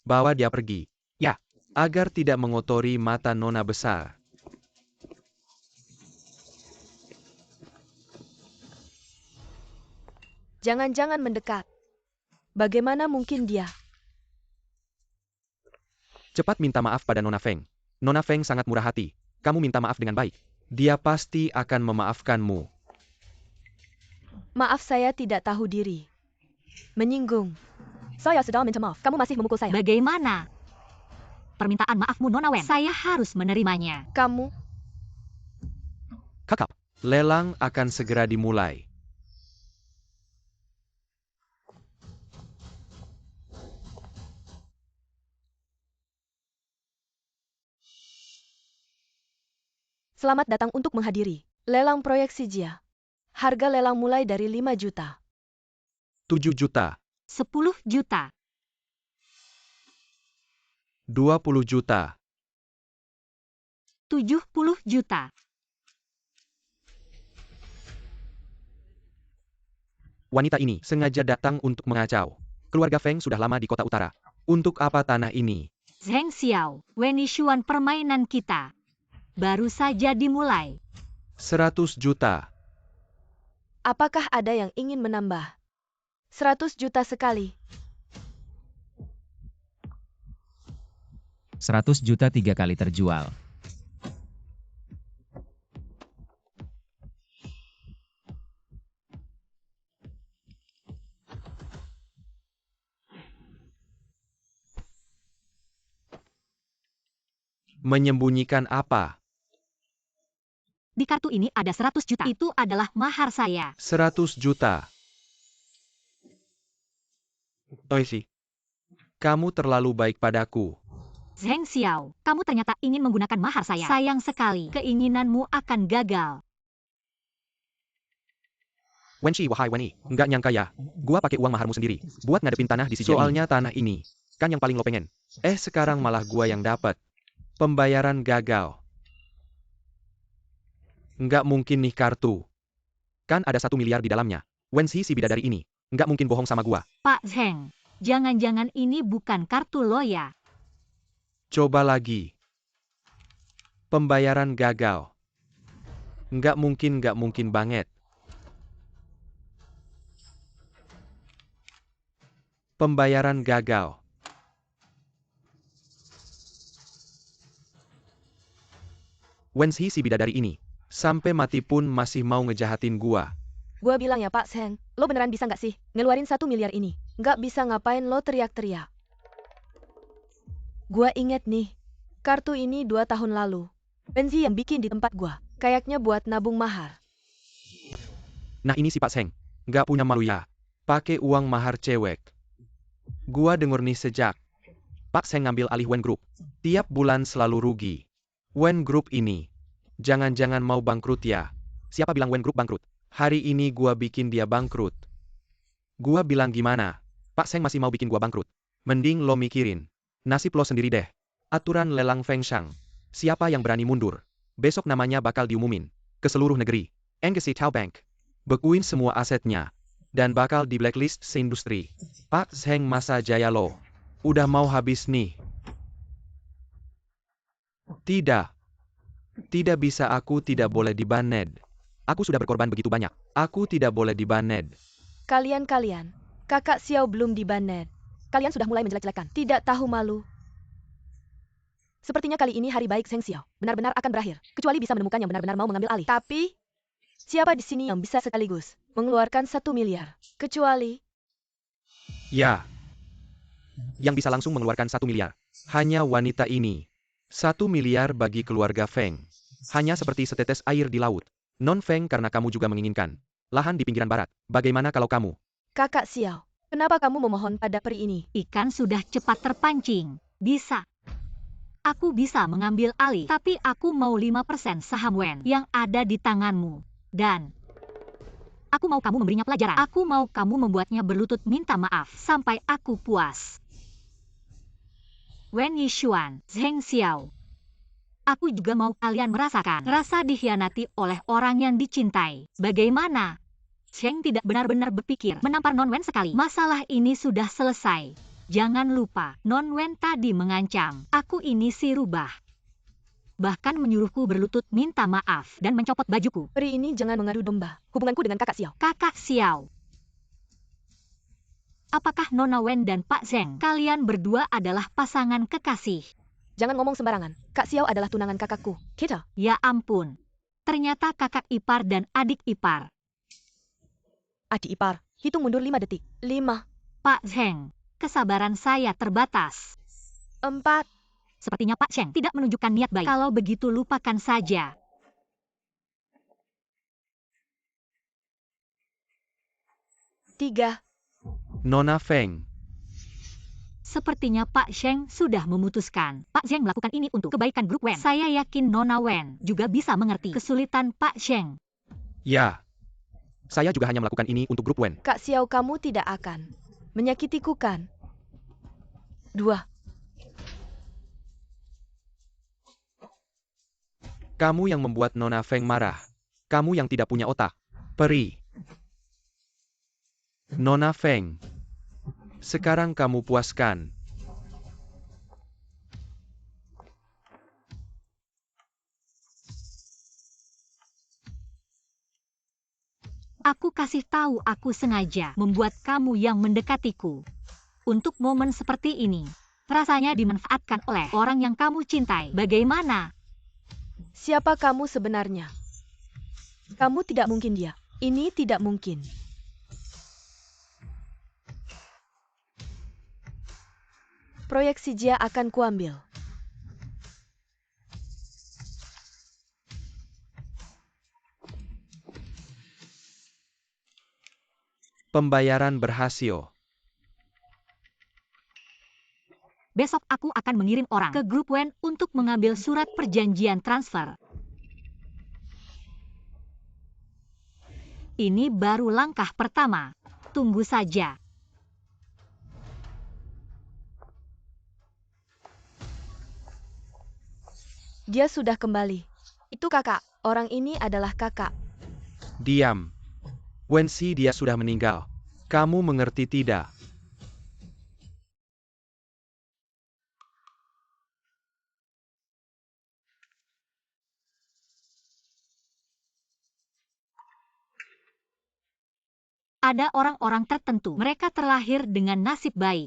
Bawa dia pergi. Ya. Agar tidak mengotori mata nona besar. Jangan-jangan mendekat. Bagaimana mungkin dia? Cepat minta maaf pada Nona Feng. Nona Feng sangat murah hati. Kamu minta maaf dengan baik. Dia pasti akan memaafkanmu. Maaf, saya tidak tahu diri. Menyinggung. Saya sudah minta maaf. Kamu masih memukul saya. Bagaimana? Permintaan maafmu, Nona Wen. Saya harus menerimanya. Kamu. Kakap. Lelang akan segera dimulai. Selamat datang untuk menghadiri lelang proyek Sijia. Harga lelang mulai dari 5 juta. 7 juta. 10 juta. 20 juta. 70 juta. Wanita ini sengaja datang untuk mengacau. Keluarga Feng sudah lama di kota utara. Untuk apa tanah ini? Zheng Xiao, Wen Yishuan, permainan kita baru saja dimulai. 100 juta. Apakah ada yang ingin menambah? 100 juta sekali. 100 juta 3 kali terjual. Menyembunyikan apa? Di kartu ini ada 100 juta. Itu adalah mahar saya. 100 juta. Oishi. Kamu terlalu baik padaku. Zheng Xiao, kamu ternyata ingin menggunakan mahar saya. Sayang sekali, keinginanmu akan gagal. Wenshi, wahai Weni, nggak nyangka ya. Gua pakai uang maharmu sendiri, buat ngadepin tanah di sini. Soalnya tanah ini, kan yang paling lo pengen. Sekarang malah gua yang dapat. Pembayaran gagal. Nggak mungkin nih kartu. Kan ada 1 miliar di dalamnya. Wenshi si bidadari ini, nggak mungkin bohong sama gua. Pak Zheng, jangan-jangan ini bukan kartu lo ya? Coba lagi. Pembayaran gagal. Nggak mungkin banget. Pembayaran gagal. Wenshi si bidadari ini, sampai mati pun masih mau ngejahatin gua. Gua bilang ya Pak Zheng, lo beneran bisa nggak sih ngeluarin 1 miliar ini? Nggak bisa ngapain lo teriak-teriak. Gua inget nih, kartu ini 2 tahun lalu. Wenshi yang bikin di tempat gua, kayaknya buat nabung mahar. Nah ini si Pak Zheng, nggak punya malu ya. Pakai uang mahar cewek. Gua denger nih sejak Pak Zheng ngambil alih Wen Group. Tiap bulan selalu rugi. Wen Group ini, jangan-jangan mau bangkrut ya. Siapa bilang Wen Group bangkrut? Hari ini gua bikin dia bangkrut. Gua bilang gimana? Pak Zheng masih mau bikin gua bangkrut. Mending lo mikirin nasib lo sendiri deh. Aturan lelang Feng Shang. Siapa yang berani mundur, besok namanya bakal diumumin ke seluruh negeri. Engsi Tao Bank. bekuin semua asetnya, dan bakal di blacklist seindustri. Pak Zheng masa jaya lo. Udah mau habis nih. Tidak. Tidak bisa, aku tidak boleh di-banned. Aku sudah berkorban begitu banyak. Aku tidak boleh di-banned. Kalian, kakak Xiao belum di-banned. Kalian sudah mulai menjelek-jelekan. Tidak tahu malu. Sepertinya kali ini hari baik Zheng Xiao benar-benar akan berakhir. Kecuali bisa menemukan yang benar-benar mau mengambil alih. Tapi, siapa di sini yang bisa sekaligus mengeluarkan 1 miliar? Kecuali, Ya. Yang bisa langsung mengeluarkan 1 miliar. Hanya wanita ini. 1 miliar bagi keluarga Feng. Hanya seperti setetes air di laut. Non-Feng karena kamu juga menginginkan lahan di pinggiran barat. Bagaimana kalau kamu? kakak Xiao, kenapa kamu memohon pada peri ini? Ikan sudah cepat terpancing. Bisa. Aku bisa mengambil alih, tapi aku mau 5% saham Wen yang ada di tanganmu. Dan aku mau kamu memberinya pelajaran. Aku mau kamu membuatnya berlutut minta maaf sampai aku puas. Wen Yishuan, Zheng Xiao. Aku juga mau kalian merasakan rasa dikhianati oleh orang yang dicintai. Bagaimana? Zheng tidak benar-benar berpikir menampar Non Wen sekali. Masalah ini sudah selesai. Jangan lupa, Non Wen tadi mengancam, aku ini si rubah. Bahkan menyuruhku berlutut minta maaf dan mencopot bajuku. Peri ini jangan mengadu domba hubunganku dengan kakak Xiao. Kakak Xiao. Apakah Nona Wen dan Pak Zheng, kalian berdua adalah pasangan kekasih? Jangan ngomong sembarangan. Kak Xiao adalah tunangan kakakku. Kita. Ya ampun. Ternyata kakak ipar dan adik ipar. Adik ipar. Hitung mundur 5 detik. 5. Pak Zheng, kesabaran saya terbatas. 4. Sepertinya Pak Zheng tidak menunjukkan niat baik. Kalau begitu lupakan saja. 3. Nona Feng. Sepertinya Pak Zheng sudah memutuskan. Pak Zheng melakukan ini untuk kebaikan grup Wen. Saya yakin Nona Wen juga bisa mengerti kesulitan Pak Zheng. Ya. Saya juga hanya melakukan ini untuk grup Wen. Kak Xiao, kamu tidak akan menyakitiku kan? 2. Kamu yang membuat Nona Feng marah. Kamu yang tidak punya otak. Peri. Nona Feng. Sekarang kamu puaskan. Aku kasih tahu aku sengaja membuat kamu yang mendekatiku. Untuk momen seperti ini, rasanya dimanfaatkan oleh orang yang kamu cintai. Bagaimana? Siapa kamu sebenarnya? Kamu tidak mungkin dia. Ini tidak mungkin. Proyeksi Jia akan kuambil. Pembayaran berhasil. Besok aku akan mengirim orang ke grup Wen untuk mengambil surat perjanjian transfer. Ini baru langkah pertama. Tunggu saja. Dia sudah kembali. Itu kakak. Orang ini adalah kakak. Diam. Wensi, dia sudah meninggal. Kamu mengerti tidak? Ada orang-orang tertentu, mereka terlahir dengan nasib baik.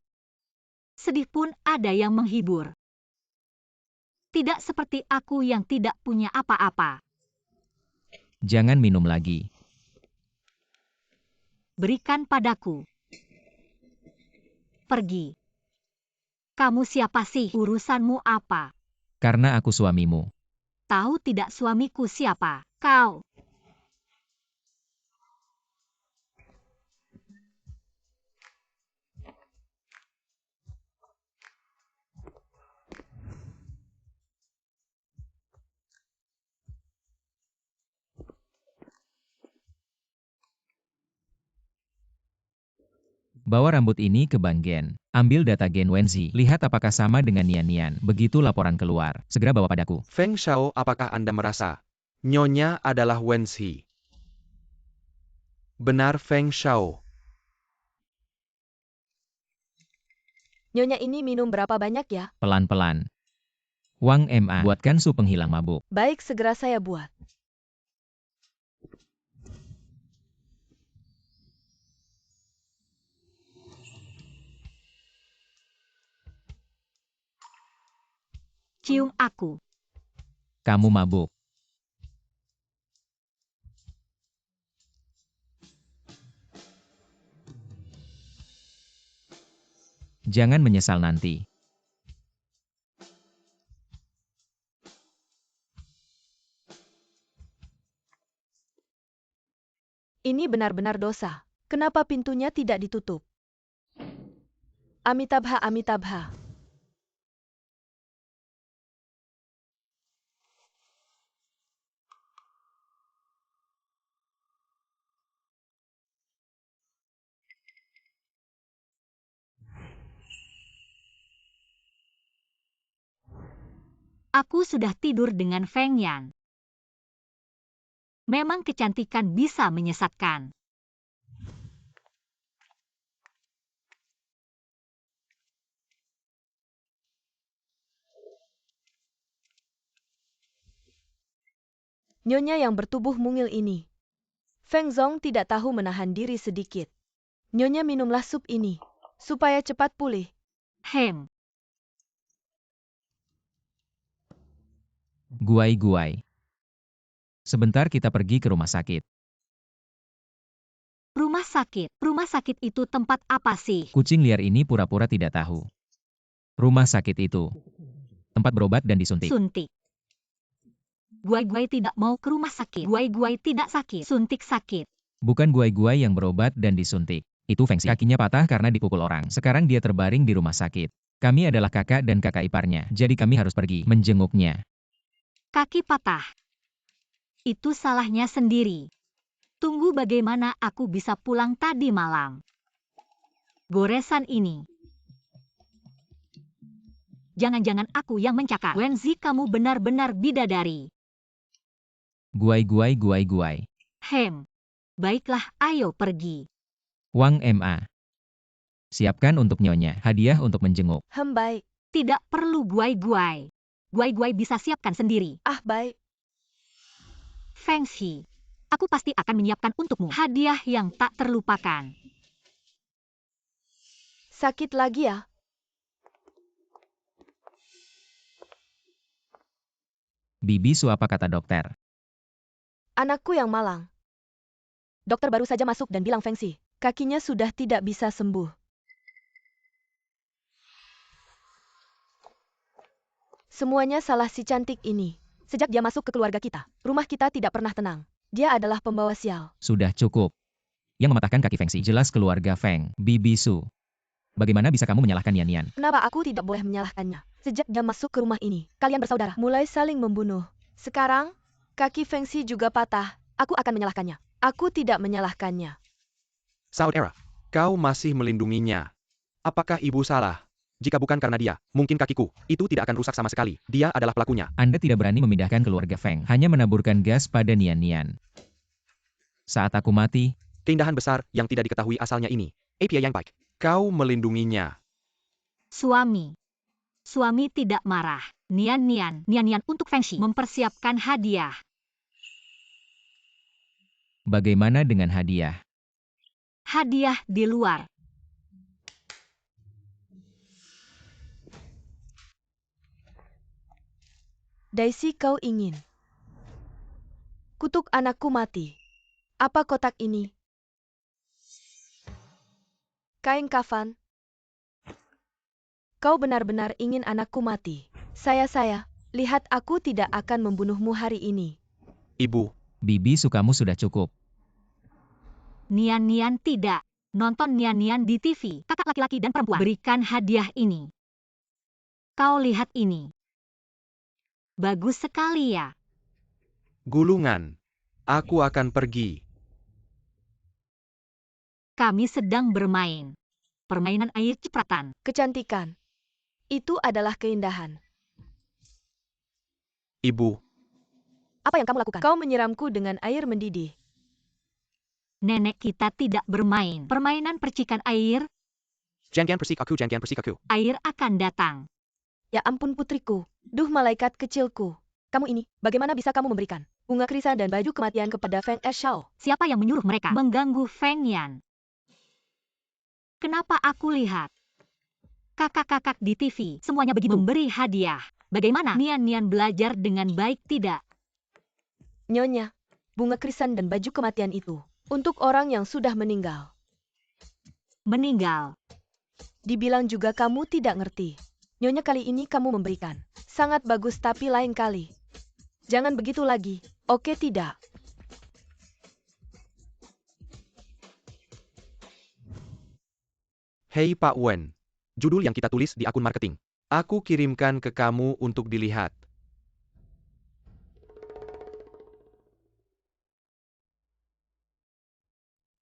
Sedih pun ada yang menghibur. Tidak seperti aku yang tidak punya apa-apa. Jangan minum lagi. Berikan padaku. Pergi. Kamu siapa sih? Urusanmu apa? Karena aku suamimu. Tahu tidak suamiku siapa? Kau. Bawa rambut ini ke Bank Gen. Ambil data Gen Wenzi. Lihat apakah sama dengan Nian-Nian. Begitu laporan keluar. Segera bawa padaku. Feng Shao, apakah Anda merasa Nyonya adalah Wensi? Benar Feng Shao. Nyonya ini minum berapa banyak ya? Pelan-pelan. Wang Ma, buatkan sup penghilang mabuk. Baik, segera saya buat. Cium aku. Kamu mabuk. Jangan menyesal nanti. Ini benar-benar dosa. Kenapa pintunya tidak ditutup? Amitabha, Amitabha. Aku sudah tidur dengan Feng Yan. Memang kecantikan bisa menyesatkan. Nyonya yang bertubuh mungil ini. Feng Zong tidak tahu menahan diri sedikit. Nyonya minumlah sup ini, supaya cepat pulih. Hem. Guai-guai. Sebentar kita pergi ke rumah sakit. Rumah sakit. Rumah sakit itu tempat apa sih? Kucing liar ini pura-pura tidak tahu. Rumah sakit itu tempat berobat dan disuntik. Suntik. Guai-guai tidak mau ke rumah sakit. Guai-guai tidak sakit. Suntik sakit. Bukan guai-guai yang berobat dan disuntik. Itu Feng Xi. Kakinya patah karena dipukul orang. Sekarang dia terbaring di rumah sakit. Kami adalah kakak dan kakak iparnya. Jadi kami harus pergi menjenguknya. Kaki patah. Itu salahnya sendiri. Tunggu bagaimana aku bisa pulang tadi malam. Goresan ini. Jangan-jangan aku yang mencakar. Wenzi, kamu benar-benar bidadari. Guai-guai guai-guai. Hem. Baiklah, ayo pergi. Wang Ma. Siapkan untuk nyonya hadiah untuk menjenguk. Baik. Tidak perlu guai-guai. Guai-guai bisa siapkan sendiri. Ah, baik. Feng Xi. Aku pasti akan menyiapkan untukmu hadiah yang tak terlupakan. Sakit lagi ya? Bibisu, apa kata dokter? Anakku yang malang. Dokter baru saja masuk dan bilang Feng Xi, kakinya sudah tidak bisa sembuh. Semuanya salah si cantik ini. Sejak dia masuk ke keluarga kita, rumah kita tidak pernah tenang. Dia adalah pembawa sial. Sudah cukup. Yang mematahkan kaki Feng Xi jelas keluarga Feng. Bibisu. Bagaimana bisa kamu menyalahkan Nian Nian? Kenapa aku tidak boleh menyalahkannya? Sejak dia masuk ke rumah ini, kalian bersaudara mulai saling membunuh. Sekarang, kaki Feng Xi juga patah. Aku akan menyalahkannya. Aku tidak menyalahkannya. Saudara, kau masih melindunginya. Apakah ibu salah? Jika bukan karena dia, mungkin kakiku itu tidak akan rusak sama sekali. Dia adalah pelakunya. Anda tidak berani memindahkan keluarga Feng, hanya menaburkan gas pada Nian Nian. Saat aku mati, Keindahan besar yang tidak diketahui asalnya ini. Apia yang baik. Kau melindunginya. Suami. Suami tidak marah. Nian Nian untuk Feng Xi mempersiapkan hadiah. bagaimana dengan hadiah? Hadiah di luar. Daisy, kau ingin kutuk anakku mati. Apa kotak ini? Kain kafan. Kau benar-benar ingin anakku mati. Saya, lihat aku tidak akan membunuhmu hari ini. Ibu, Bibi, sukamu sudah cukup. Nian tidak. Nonton Nian di TV. Kakak laki-laki dan perempuan. Berikan hadiah ini. Kau lihat ini. Bagus sekali ya. gulungan. Aku akan pergi. Kami sedang bermain. Permainan air cipratan. Kecantikan. Itu adalah keindahan. Ibu, Apa yang kamu lakukan? Kau menyiramku dengan air mendidih. Nenek kita tidak bermain permainan percikan air. Jangan persik aku, jangan persik aku. Air akan datang. Ya ampun putriku. Duh malaikat kecilku. Kamu ini, bagaimana bisa kamu memberikan bunga krisan dan baju kematian kepada Feng Xiao? Siapa yang menyuruh mereka mengganggu Feng Yan? Kenapa aku lihat kakak-kakak di TV semuanya begitu memberi hadiah? Bagaimana Nian belajar dengan baik tidak? Nyonya, bunga krisan dan baju kematian itu untuk orang yang sudah meninggal. Meninggal. Dibilang juga kamu tidak ngerti. Nyonya kali ini kamu memberikan. Sangat bagus tapi lain kali. Jangan begitu lagi, oke tidak? Hei Pak Wen. Judul yang kita tulis di akun marketing. Aku kirimkan ke kamu untuk dilihat.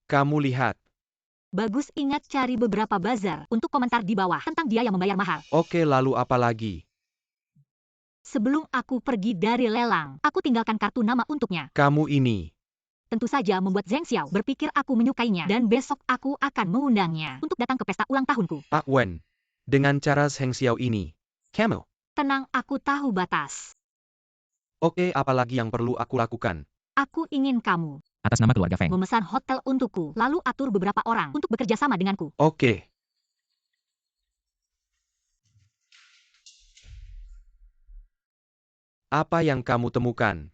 Kamu lihat. Bagus, ingat cari beberapa buzzer untuk komentar di bawah tentang dia yang membayar mahal. Oke, lalu apa lagi? Sebelum aku pergi dari lelang, aku tinggalkan kartu nama untuknya. Kamu ini. Tentu saja membuat Zheng Xiao berpikir aku menyukainya dan besok aku akan mengundangnya untuk datang ke pesta ulang tahunku. Pak Wen. Dengan cara Zheng Xiao ini. Kamu. Tenang, aku tahu batas. Oke, apa lagi yang perlu aku lakukan? Aku ingin kamu Atas nama keluarga Feng. memesan hotel untukku, lalu atur beberapa orang untuk bekerja sama denganku. Oke. Apa yang kamu temukan?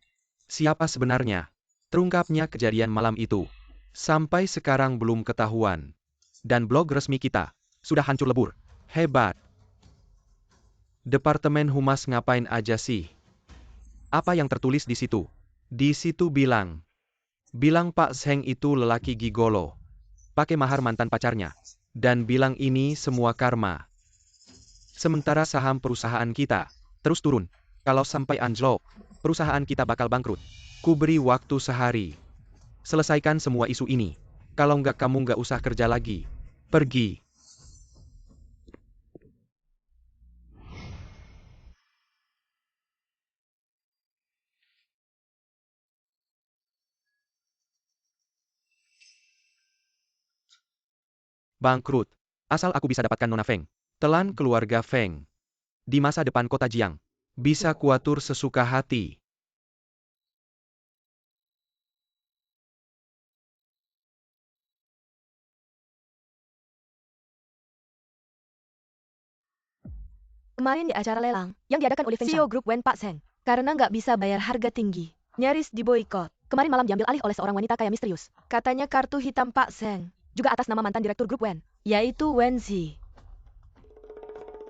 Siapa sebenarnya? Terungkapnya kejadian malam itu. Sampai sekarang belum ketahuan. Dan blog resmi kita sudah hancur lebur. Hebat. Departemen Humas ngapain aja sih? Apa yang tertulis di situ? Di situ bilang Pak Zheng itu lelaki gigolo. Pakai mahar mantan pacarnya. Dan bilang ini semua karma. Sementara saham perusahaan kita terus turun. Kalau sampai anjlok, perusahaan kita bakal bangkrut. Ku beri waktu sehari. Selesaikan semua isu ini. Kalau nggak kamu nggak usah kerja lagi. Pergi. Bangkrut. Asal aku bisa dapatkan Nona Feng. Telan keluarga Feng. Di masa depan kota Jiang. Bisa kuatur sesuka hati. Kemarin di acara lelang yang diadakan oleh CEO Grup Wen Pak Zheng. Karena nggak bisa bayar harga tinggi. Nyaris diboikot. Kemarin malam diambil alih oleh seorang wanita kaya misterius. Katanya kartu hitam Pak Zheng. Juga atas nama mantan direktur Grup Wen. Yaitu Wen Zi.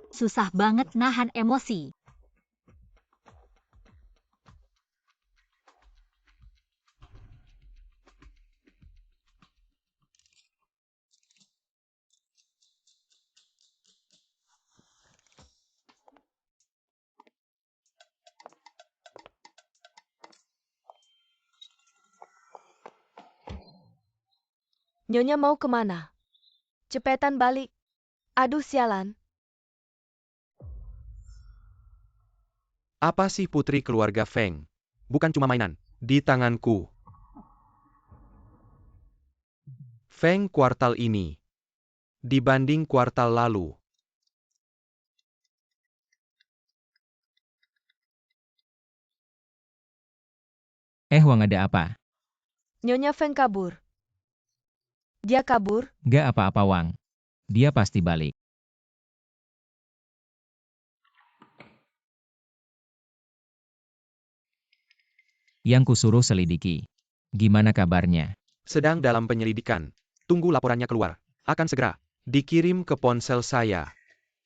Susah banget nahan emosi. Nyonya mau kemana? Cepetan balik. Aduh sialan. Apa sih putri keluarga Feng? Bukan cuma mainan. Di tanganku. Feng kuartal ini. Dibanding kuartal lalu. Wang, ada apa? Nyonya Feng kabur. Dia kabur? Gak apa-apa Wang. Dia pasti balik. Yang kusuruh selidiki. Gimana kabarnya? Sedang dalam penyelidikan. Tunggu laporannya keluar. Akan segera dikirim ke ponsel saya.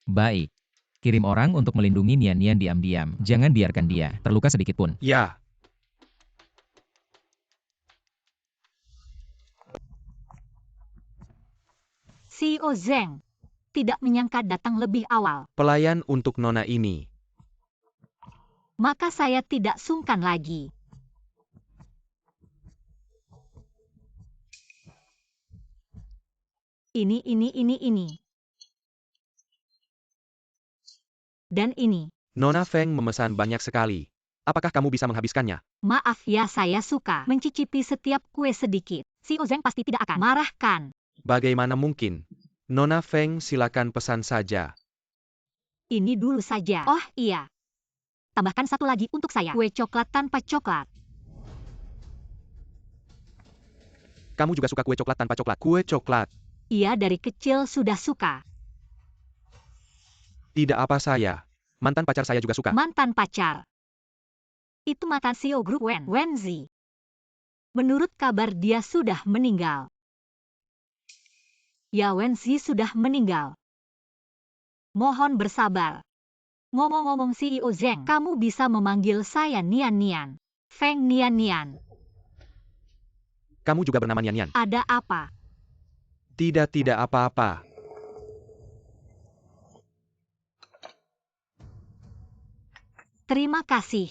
Baik. Kirim orang untuk melindungi Nian diam-diam. Jangan biarkan dia terluka sedikit pun. Ya. CEO Zheng tidak menyangka datang lebih awal. Pelayan untuk Nona ini. Maka saya tidak sungkan lagi. Ini. Dan ini. Nona Feng memesan banyak sekali. Apakah kamu bisa menghabiskannya? Maaf ya, saya suka mencicipi setiap kue sedikit. Si Ozeng pasti tidak akan marah kan? Bagaimana mungkin? Nona Feng, silakan pesan saja. Ini dulu saja. Oh iya. Tambahkan satu lagi untuk saya. Kue coklat tanpa coklat. Kamu juga suka kue coklat tanpa coklat? Kue coklat. Ia dari kecil sudah suka. Tidak apa saya. Mantan pacar saya juga suka. Mantan pacar. Itu mantan CEO grup Wenzi. Menurut kabar dia sudah meninggal. Ya, Wenzi sudah meninggal. Mohon bersabar. Ngomong-ngomong CEO Zeng, kamu bisa memanggil saya Nian Nian. Feng Nian Nian. Kamu juga bernama Nian Nian. Ada apa? Tidak apa-apa. Terima kasih.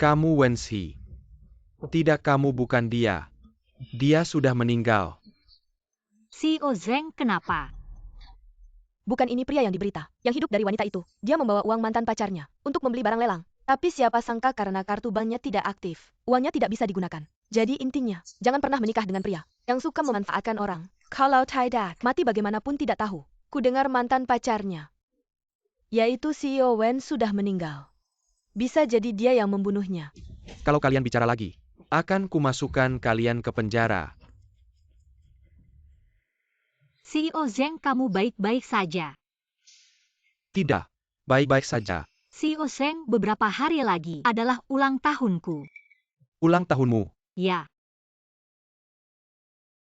Kamu Wenzi. Tidak, kamu bukan dia. Dia sudah meninggal. CEO Zeng kenapa? Bukan ini pria yang diberita, yang hidup dari wanita itu. Dia membawa uang mantan pacarnya untuk membeli barang lelang. Tapi siapa sangka karena kartu banknya tidak aktif, uangnya tidak bisa digunakan. Jadi intinya, jangan pernah menikah dengan pria yang suka memanfaatkan orang. Kalau tidak, mati bagaimanapun tidak tahu. Ku dengar mantan pacarnya, yaitu CEO Wen, sudah meninggal. Bisa jadi dia yang membunuhnya. Kalau kalian bicara lagi, akan kumasukkan kalian ke penjara. CEO Zeng, kamu baik-baik saja. Tidak, baik-baik saja. CEO Zeng, beberapa hari lagi adalah ulang tahunku. Ulang tahunmu. Ya.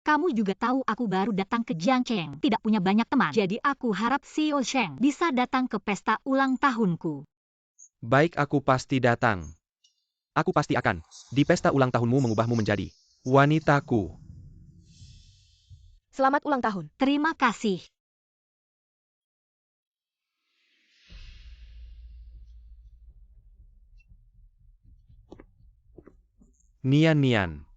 Kamu juga tahu aku baru datang ke Jiangcheng, tidak punya banyak teman. Jadi aku harap CEO Zeng bisa datang ke pesta ulang tahunku. Baik, aku pasti datang. Aku pasti akan. Di pesta ulang tahunmu mengubahmu menjadi wanitaku. Selamat ulang tahun. Terima kasih. Nian Nian.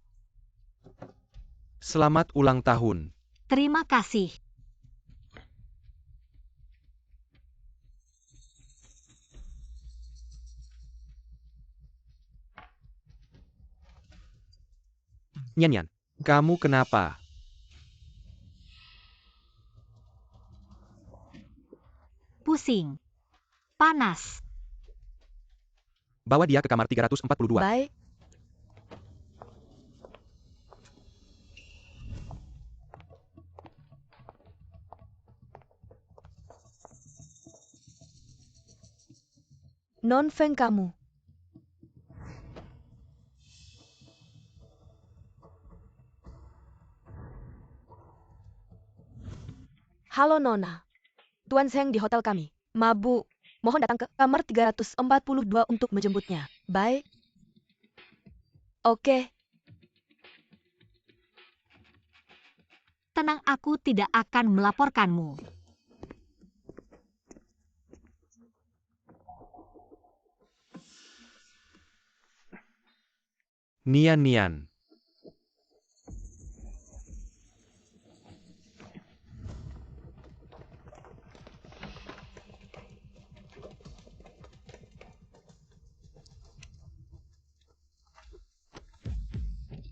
Selamat ulang tahun. Terima kasih. Nian Nian, kamu kenapa? Pusing. Panas. Bawa dia ke kamar 342. Baik. Non Feng, kamu. Halo Nona. Tuan Zeng di hotel kami. Mabuk. Mohon datang ke kamar 342 untuk menjemputnya. Baik. Oke. Tenang, aku tidak akan melaporkanmu. Nian Nian.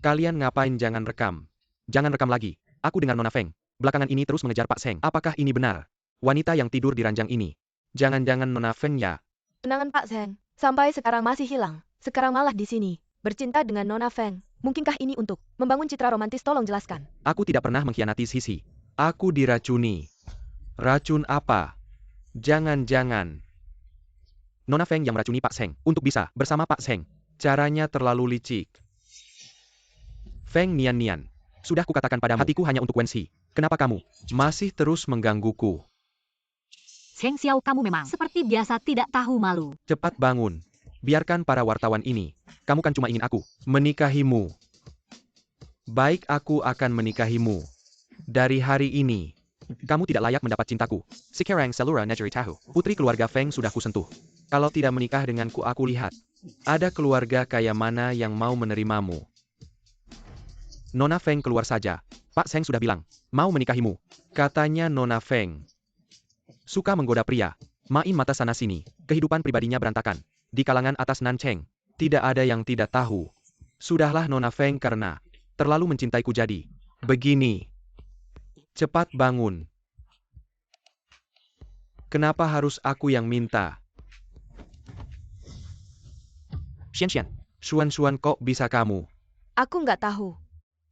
Kalian ngapain? Jangan rekam. Jangan rekam lagi. Aku dengar Nona Feng belakangan ini terus mengejar Pak Seng. Apakah ini benar? Wanita yang tidur di ranjang ini. Jangan-jangan Nona Feng ya? Tunangan Pak Zeng. Sampai sekarang masih hilang. Sekarang malah di sini. Bercinta dengan Nona Feng. Mungkinkah ini untuk membangun citra romantis? Tolong jelaskan. Aku tidak pernah mengkhianati Sisi. Aku diracuni. Racun apa? Jangan-jangan Nona Feng yang meracuni Pak Seng untuk bisa bersama Pak Seng. Caranya terlalu licik. Feng Nian Nian. Sudah kukatakan padamu, hatiku hanya untuk Wenzi. Kenapa kamu masih terus menggangguku? Zeng Xiao, kamu memang seperti biasa tidak tahu malu. Cepat bangun. Biarkan para wartawan ini. Kamu kan cuma ingin aku menikahimu. Baik, aku akan menikahimu. Dari hari ini, kamu tidak layak mendapat cintaku. Sekarang Selura Negeri tahu. Putri keluarga Feng sudah kusentuh. Kalau tidak menikah denganku, aku lihat ada keluarga kaya mana yang mau menerimamu. Nona Feng keluar saja. Pak Seng sudah bilang, mau menikahimu. Katanya Nona Feng. Suka menggoda pria. Main mata sana-sini. Kehidupan pribadinya berantakan. Di kalangan atas Nan Cheng. Tidak ada yang tidak tahu. Sudahlah Nona Feng karena terlalu mencintaiku jadi. Begini. Cepat bangun. Kenapa harus aku yang minta? Xian, Xuan kok bisa kamu? Aku nggak tahu.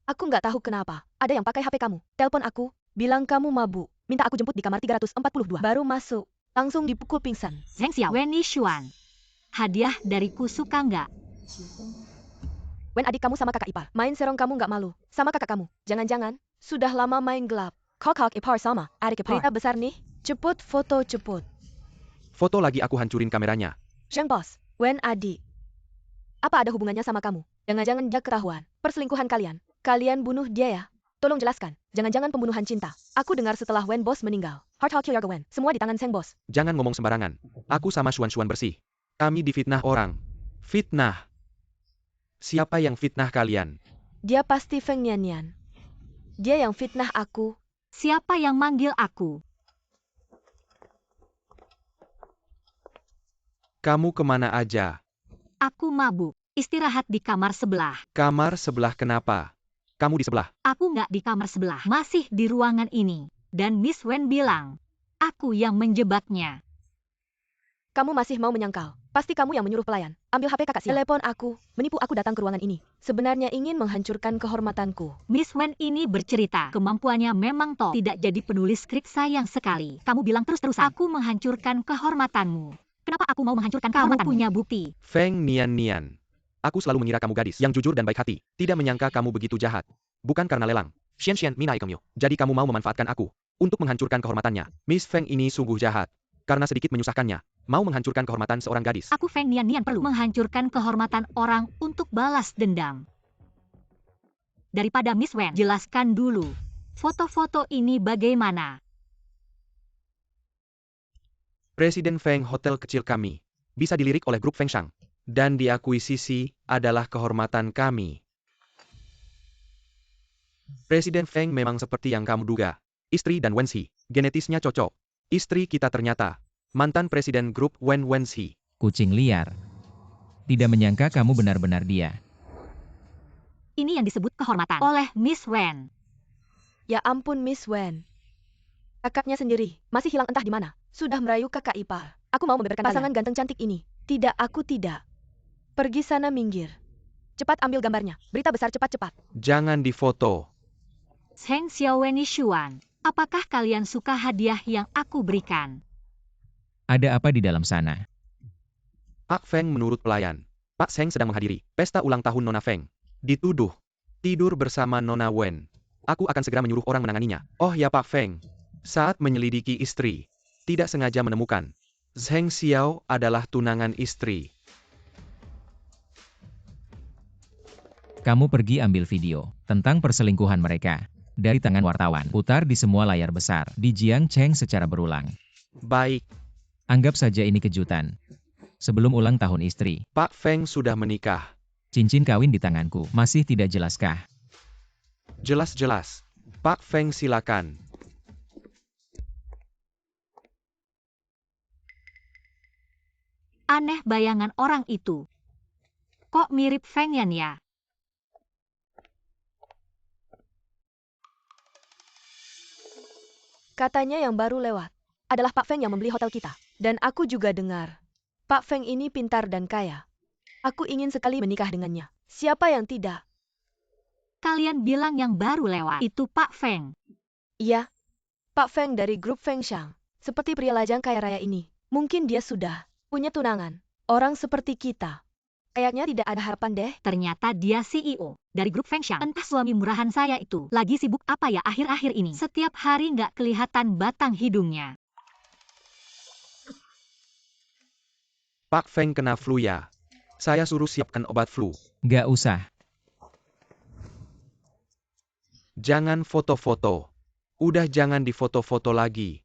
Aku nggak tahu kenapa. Ada yang pakai HP kamu. Telepon aku. Bilang kamu mabuk. Minta aku jemput di kamar 342. Baru masuk. Langsung dipukul pingsan. Zheng Xiao, Weni Xuan. Hadiah dariku suka nggak? Wen adik kamu sama kakak ipar. Main serong kamu nggak malu. Sama kakak kamu. Jangan-jangan. Sudah lama main gelap. Kakak ipar sama. Adik ipar. Berita besar nih. Ceput foto ceput. Foto lagi aku hancurin kameranya. Zheng bos. Wen adik. Apa ada hubungannya sama kamu? Jangan-jangan dia ketahuan. Perselingkuhan kalian. Kalian bunuh dia ya? Tolong jelaskan. Jangan-jangan pembunuhan cinta. Aku dengar setelah Wen bos meninggal. Heart Hawk Yoga Wen. Semua di tangan Seng bos. Jangan ngomong sembarangan. Aku sama Xuan bersih. Kami difitnah orang. Fitnah. Siapa yang fitnah kalian? Dia pasti Feng Nian. Dia yang fitnah aku. Siapa yang manggil aku? Kamu kemana aja? Aku mabuk. Istirahat di kamar sebelah. Kamar sebelah kenapa? Kamu di sebelah. Aku nggak di kamar sebelah. Masih di ruangan ini. Dan Miss Wen bilang, aku yang menjebaknya. Kamu masih mau menyangkal. Pasti kamu yang menyuruh pelayan. Ambil HP kakak Xiao. Telepon aku. Menipu aku datang ke ruangan ini. Sebenarnya ingin menghancurkan kehormatanku. Miss Wen ini bercerita, kemampuannya memang top. Tidak jadi penulis skrip, sayang sekali. Kamu bilang terus-terusan, aku menghancurkan kehormatanmu. Kenapa aku mau menghancurkan kehormatanmu? Kamu punya bukti. Feng Nian. Aku selalu mengira kamu gadis yang jujur dan baik hati. Tidak menyangka kamu begitu jahat. Bukan karena lelang. Xian, mina ikamyo. Jadi kamu mau memanfaatkan aku untuk menghancurkan kehormatannya. Miss Feng ini sungguh jahat. Karena sedikit menyusahkannya. Mau menghancurkan kehormatan seorang gadis. Aku Feng Nian perlu menghancurkan kehormatan orang untuk balas dendam. Daripada Miss Wen, jelaskan dulu. Foto-foto ini bagaimana? Presiden Feng hotel kecil kami. Bisa dilirik oleh grup Feng Shang. Dan diakuisisi adalah kehormatan kami. Presiden Feng memang seperti yang kamu duga. Istri dan Wenxi. Genetisnya cocok. Istri kita ternyata mantan presiden grup Wenxi. Kucing liar. Tidak menyangka kamu benar-benar dia. Ini yang disebut kehormatan oleh Miss Wen. Ya ampun Miss Wen. Kakaknya sendiri. Masih hilang entah di mana. Sudah merayu kakak ipar. Aku mau membeberkan pasangan ganteng cantik ini. Tidak, aku tidak. Pergi sana minggir. Cepat ambil gambarnya. Berita besar cepat-cepat. Jangan difoto. Zheng Xiao Weni Xuan, apakah kalian suka hadiah yang aku berikan? Ada apa di dalam sana? Pak Feng menurut pelayan. Pak Seng sedang menghadiri pesta ulang tahun Nona Feng. Dituduh tidur bersama Nona Wen. Aku akan segera menyuruh orang menanganinya. Oh ya Pak Feng. Saat menyelidiki istri, tidak sengaja menemukan Zheng Xiao adalah tunangan istri. Kamu pergi ambil video tentang perselingkuhan mereka. Dari tangan wartawan, putar di semua layar besar di Jiang Cheng secara berulang. Baik. Anggap saja ini kejutan. Sebelum ulang tahun istri, Pak Feng sudah menikah. cincin kawin di tanganku. Masih tidak jelaskah? Jelas-jelas. Pak Feng silakan. Aneh bayangan orang itu. Kok mirip Feng Yan ya? Katanya yang baru lewat adalah Pak Feng yang membeli hotel kita. Dan aku juga dengar. Pak Feng ini pintar dan kaya. Aku ingin sekali menikah dengannya. Siapa yang tidak? Kalian bilang yang baru lewat itu Pak Feng. Iya. Pak Feng dari grup Feng Shang. Seperti pria lajang kaya raya ini. Mungkin dia sudah punya tunangan. Orang seperti kita. Kayaknya tidak ada harapan deh. Ternyata dia CEO dari grup Feng Shang. Entah suami murahan saya itu lagi sibuk apa ya akhir-akhir ini. Setiap hari nggak kelihatan batang hidungnya. Pak Feng kena flu ya. Saya suruh siapkan obat flu. Gak usah. Jangan foto-foto. Udah jangan difoto-foto lagi.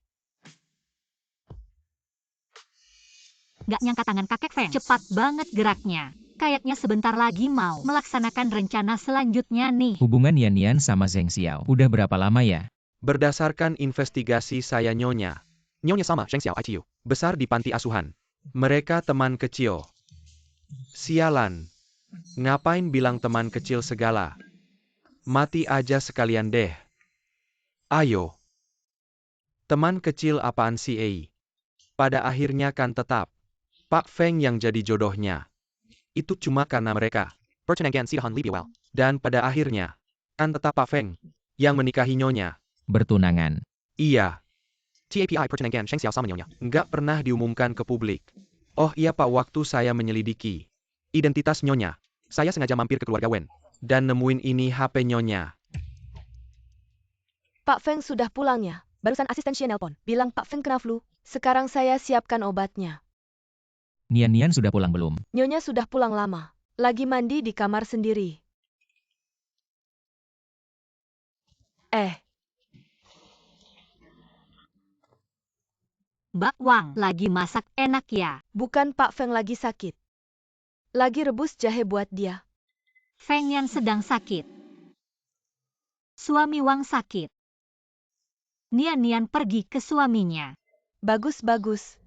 Nggak nyangka tangan kakek Feng cepat banget geraknya. Kayaknya sebentar lagi mau melaksanakan rencana selanjutnya nih. Hubungan Yan Yan sama Zheng Xiao udah berapa lama ya? Berdasarkan investigasi saya Nyonya. Nyonya sama Zheng Xiao ICU. Besar di panti asuhan. Mereka teman kecil. Sialan. Ngapain bilang teman kecil segala? Mati aja sekalian deh. Ayo. Teman kecil apaan sih Pada akhirnya kan tetap Pak Feng yang jadi jodohnya. Itu cuma karena mereka. Dan pada akhirnya, kan tetap Pak Feng yang menikahi Nyonya. Bertunangan. Iya. Nggak pernah diumumkan ke publik. Oh iya Pak, waktu saya menyelidiki identitas Nyonya, saya sengaja mampir ke keluarga Wen. Dan nemuin ini HP Nyonya. Pak Feng sudah pulang ya? Barusan asisten Xie nelpon, bilang Pak Feng kena flu. Sekarang saya siapkan obatnya. Nian Nian sudah pulang belum? Nyonya sudah pulang lama. Lagi mandi di kamar sendiri. Mbak Wang lagi masak enak ya. Bukan Pak Feng lagi sakit. Lagi rebus jahe buat dia. Feng Yan sedang sakit. Suami Wang sakit. Nian Nian pergi ke suaminya. Bagus-bagus.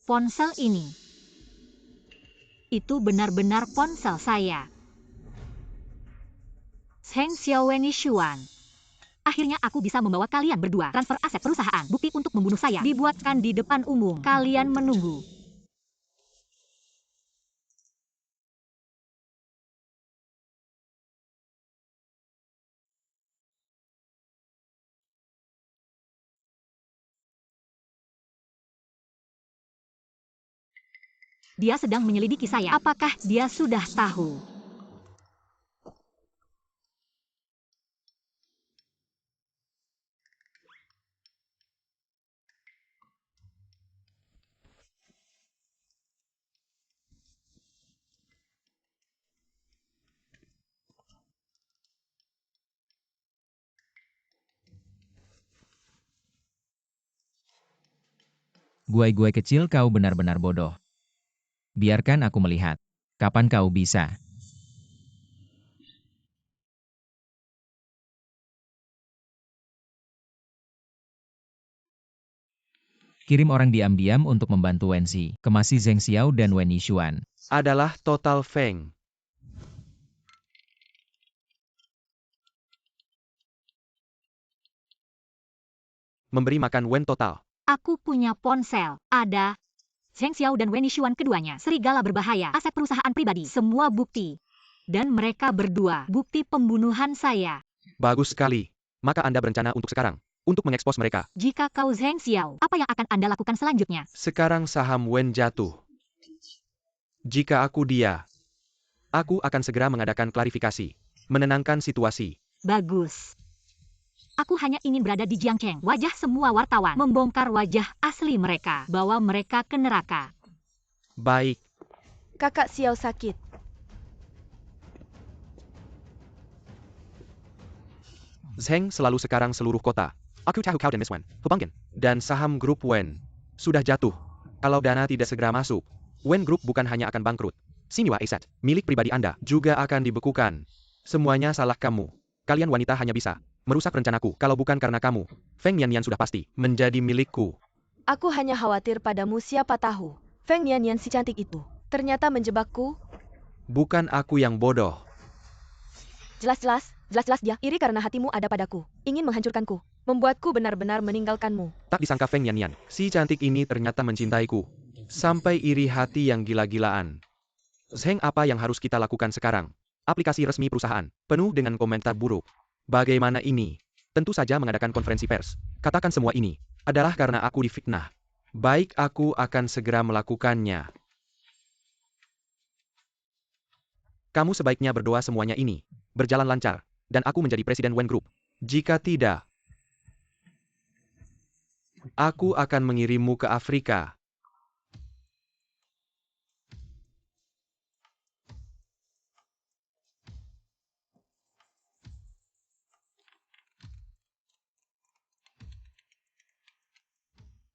Ponsel ini. Itu benar-benar ponsel saya. Zheng Xiao Wenishuan. Akhirnya aku bisa membawa kalian berdua transfer aset perusahaan. Bukti untuk membunuh saya dibuatkan di depan umum. Kalian menunggu. Dia sedang menyelidiki saya. Apakah dia sudah tahu? Guai-guai kecil, kau benar-benar bodoh. Biarkan aku melihat. Kapan kau bisa? Kirim orang diam-diam untuk membantu Wenzi, kemasi Zheng Xiao dan Wen Yishuan. Adalah total Feng. Memberi makan Wen total. Aku punya ponsel. Ada Zheng Xiao dan Wen Yishuan keduanya. Serigala berbahaya. Aset perusahaan pribadi. Semua bukti. Dan mereka berdua. Bukti pembunuhan saya. Bagus sekali. Maka Anda berencana untuk sekarang. Untuk mengekspos mereka. Jika kau Zheng Xiao, apa yang akan Anda lakukan selanjutnya? Sekarang saham Wen jatuh. Jika aku dia, aku akan segera mengadakan klarifikasi. Menenangkan situasi. Bagus. Aku hanya ingin berada di Jiangcheng. Wajah semua wartawan. Membongkar wajah asli mereka. Bawa mereka ke neraka. Baik. Kakak Xiao sakit. Zheng selalu sekarang seluruh kota. Aku tahu kau dan Miss Wen. Hubungkan. Dan saham grup Wen sudah jatuh. Kalau dana tidak segera masuk, Wen Group bukan hanya akan bangkrut. Xinhua Asset, milik pribadi Anda, juga akan dibekukan. Semuanya salah kamu. Kalian wanita hanya bisa merusak rencanaku. Kalau bukan karena kamu, Feng Yan sudah pasti menjadi milikku. Aku hanya khawatir padamu, siapa tahu. Feng Yan si cantik itu ternyata menjebakku. Bukan aku yang bodoh. Jelas-jelas dia iri karena hatimu ada padaku. Ingin menghancurkanku. Membuatku benar-benar meninggalkanmu. Tak disangka Feng Yan, si cantik ini ternyata mencintaiku. Sampai iri hati yang gila-gilaan. Zheng, apa yang harus kita lakukan sekarang? Aplikasi resmi perusahaan, penuh dengan komentar buruk. Bagaimana ini? Tentu saja mengadakan konferensi pers. Katakan semua ini adalah karena aku difitnah. Baik, aku akan segera melakukannya. Kamu sebaiknya berdoa semuanya ini berjalan lancar, dan aku menjadi presiden Wen Group. Jika tidak, aku akan mengirimmu ke Afrika.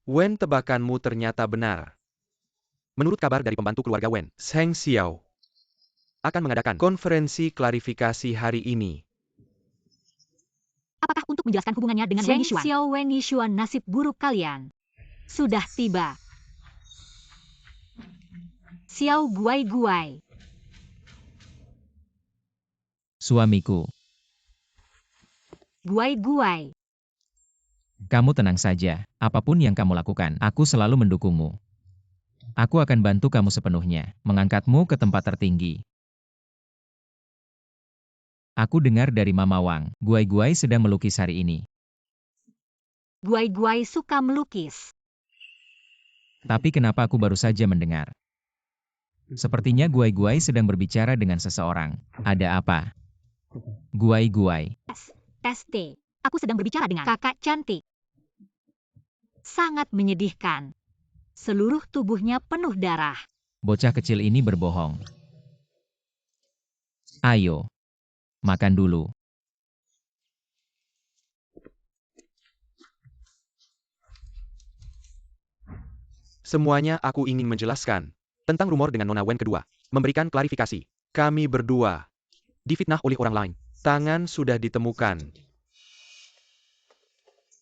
Wen, tebakanmu ternyata benar. Menurut kabar dari pembantu keluarga Wen, Zheng Xiao akan mengadakan konferensi klarifikasi hari ini. Apakah untuk menjelaskan hubungannya dengan Wen Yishuan? Xiao Wen Yishuan, nasib buruk kalian sudah tiba. Xiao Guai. Suamiku, Guai. kamu tenang saja. Apapun yang kamu lakukan, aku selalu mendukungmu. Aku akan bantu kamu sepenuhnya, mengangkatmu ke tempat tertinggi. Aku dengar dari Mama Wang, Guai sedang melukis hari ini. Guai suka melukis. Tapi kenapa aku baru saja mendengar? Sepertinya Guai sedang berbicara dengan seseorang. Ada apa? Guai. ST. Aku sedang berbicara dengan kakak cantik. Sangat menyedihkan. Seluruh tubuhnya penuh darah. Bocah kecil ini berbohong. Ayo, makan dulu. Semuanya aku ingin menjelaskan tentang rumor dengan Nona Wen kedua. Memberikan klarifikasi. Kami berdua difitnah oleh orang lain. Tangan sudah ditemukan.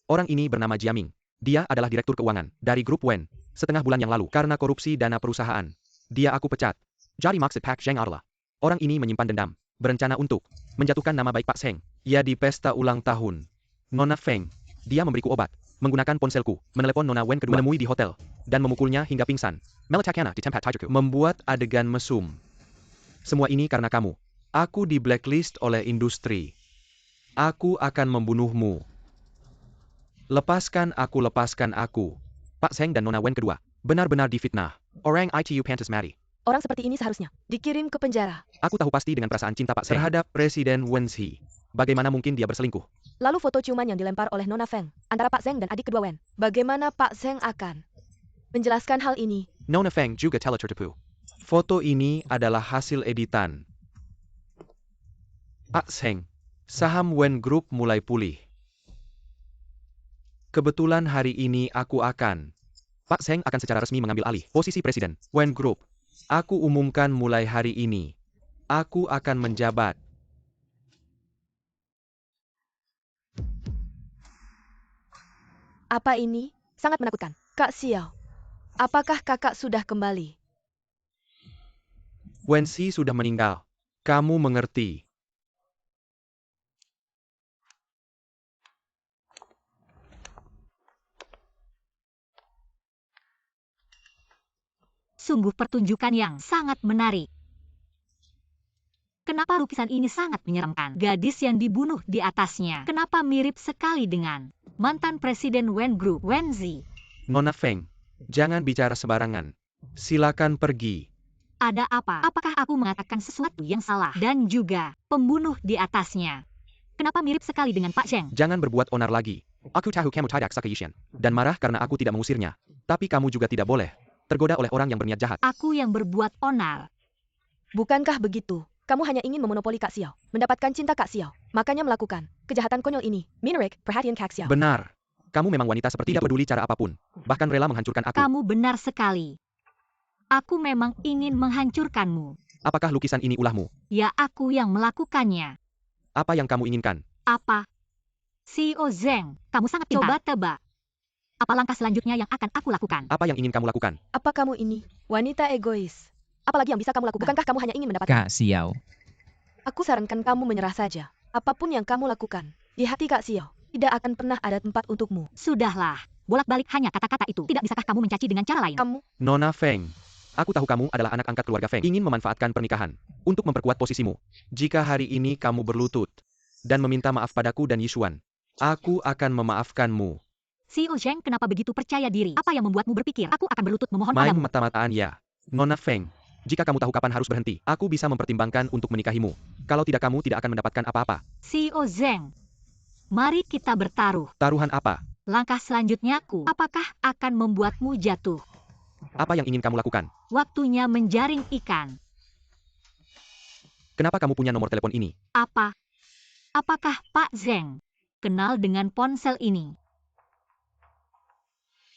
Orang ini bernama Jiaming. Dia adalah direktur keuangan dari grup Wen. Setengah bulan yang lalu, karena korupsi dana perusahaan, dia aku pecat. Jadi maksud Pak Zheng adalah, orang ini menyimpan dendam, berencana untuk menjatuhkan nama baik Pak Zheng. Ia di pesta ulang tahun Nona Feng. Dia memberiku obat, menggunakan ponselku, menelepon Nona Wen kedua, menemui di hotel, dan memukulnya hingga pingsan. Meletakkannya di tempat tidurku, membuat adegan mesum. Semua ini karena kamu. Aku di blacklist oleh industri. Aku akan membunuhmu. Lepaskan aku. Pak Zheng dan Nona Wen kedua benar-benar difitnah. Orang itu pantas mati. Orang seperti ini seharusnya dikirim ke penjara. Aku tahu pasti dengan perasaan cinta Pak Zheng terhadap Presiden Wenxi. Bagaimana mungkin dia berselingkuh? Lalu foto ciuman yang dilempar oleh Nona Feng antara Pak Zheng dan adik kedua Wen. Bagaimana Pak Zheng akan menjelaskan hal ini? Nona Feng juga telah tertipu. Foto ini adalah hasil editan. Pak Zheng, saham Wen Group mulai pulih. Kebetulan hari ini Pak Zheng akan secara resmi mengambil alih posisi presiden Wen Group. Aku umumkan mulai hari ini. Aku akan menjabat. Apa ini? Sangat menakutkan. Kak Xiao, apakah kakak sudah kembali? Wenxi sudah meninggal. Kamu mengerti. Sungguh pertunjukan yang sangat menarik. Kenapa lukisan ini sangat menyeramkan? Gadis yang dibunuh di atasnya. Kenapa mirip sekali dengan mantan presiden Wen Group, Wenxi? Nona Feng, jangan bicara sembarangan. Silakan pergi. Ada apa? Apakah aku mengatakan sesuatu yang salah? Dan juga pembunuh di atasnya. Kenapa mirip sekali dengan Pak Zheng? Jangan berbuat onar lagi. Aku tahu kamu tidak sakit dan marah karena aku tidak mengusirnya. Tapi kamu juga tidak boleh tergoda oleh orang yang berniat jahat. Aku yang berbuat onar. Bukankah begitu? Kamu hanya ingin memonopoli Kak Xiao, mendapatkan cinta Kak Xiao, makanya melakukan kejahatan konyol ini. Menarik perhatian Kak Xiao. Benar. Kamu memang wanita seperti tidak peduli cara apapun. Bahkan rela menghancurkan aku. Kamu benar sekali. Aku memang ingin menghancurkanmu. Apakah lukisan ini ulahmu? Ya, aku yang melakukannya. Apa yang kamu inginkan? Apa? CEO Zheng, kamu sangat pintar. Coba tebak. Apa langkah selanjutnya yang akan aku lakukan? Apa yang ingin kamu lakukan? Apa kamu ini? Wanita egois. Apalagi yang bisa kamu lakukan? Bukankah kamu hanya ingin mendapatkan? Kak Xiao, Aku sarankan kamu menyerah saja. Apapun yang kamu lakukan, di hati Kak Xiao, tidak akan pernah ada tempat untukmu. Sudahlah, bolak-balik hanya kata-kata itu. Tidak bisakah kamu mencaci dengan cara lain? Kamu, Nona Feng. Aku tahu kamu adalah anak angkat keluarga Feng. Ingin memanfaatkan pernikahan untuk memperkuat posisimu. Jika hari ini kamu berlutut dan meminta maaf padaku dan Yishuan, aku akan memaafkanmu. CEO Zheng kenapa begitu percaya diri? Apa yang membuatmu berpikir aku akan berlutut memohon Main padamu? mata-mataan ya. Nona Feng, jika kamu tahu kapan harus berhenti, aku bisa mempertimbangkan untuk menikahimu. Kalau tidak, kamu tidak akan mendapatkan apa-apa. CEO Zheng, mari kita bertaruh. Taruhan apa? Langkah selanjutnya apakah akan membuatmu jatuh? Apa yang ingin kamu lakukan? Waktunya menjaring ikan. Kenapa kamu punya nomor telepon ini? Apa? Apakah Pak Zheng kenal dengan ponsel ini?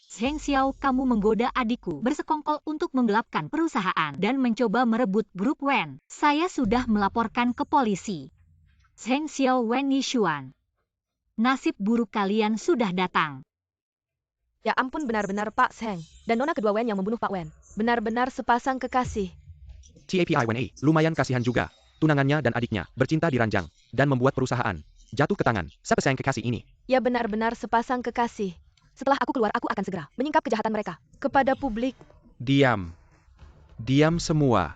Zheng Xiao, kamu menggoda adikku, bersekongkol untuk menggelapkan perusahaan dan mencoba merebut grup Wen. Saya sudah melaporkan ke polisi. Zheng Xiao, Wen Yishuan. Nasib buruk kalian sudah datang. Ya ampun, benar-benar Pak Zheng. Dan nona kedua Wen yang membunuh Pak Wen. Benar-benar sepasang kekasih. TAPI Wen A, lumayan kasihan juga. Tunangannya dan adiknya bercinta di ranjang dan membuat perusahaan jatuh ke tangan sepasang kekasih ini. Ya benar-benar sepasang kekasih. Setelah aku keluar, aku akan segera menyingkap kejahatan mereka kepada publik. Diam. Diam semua.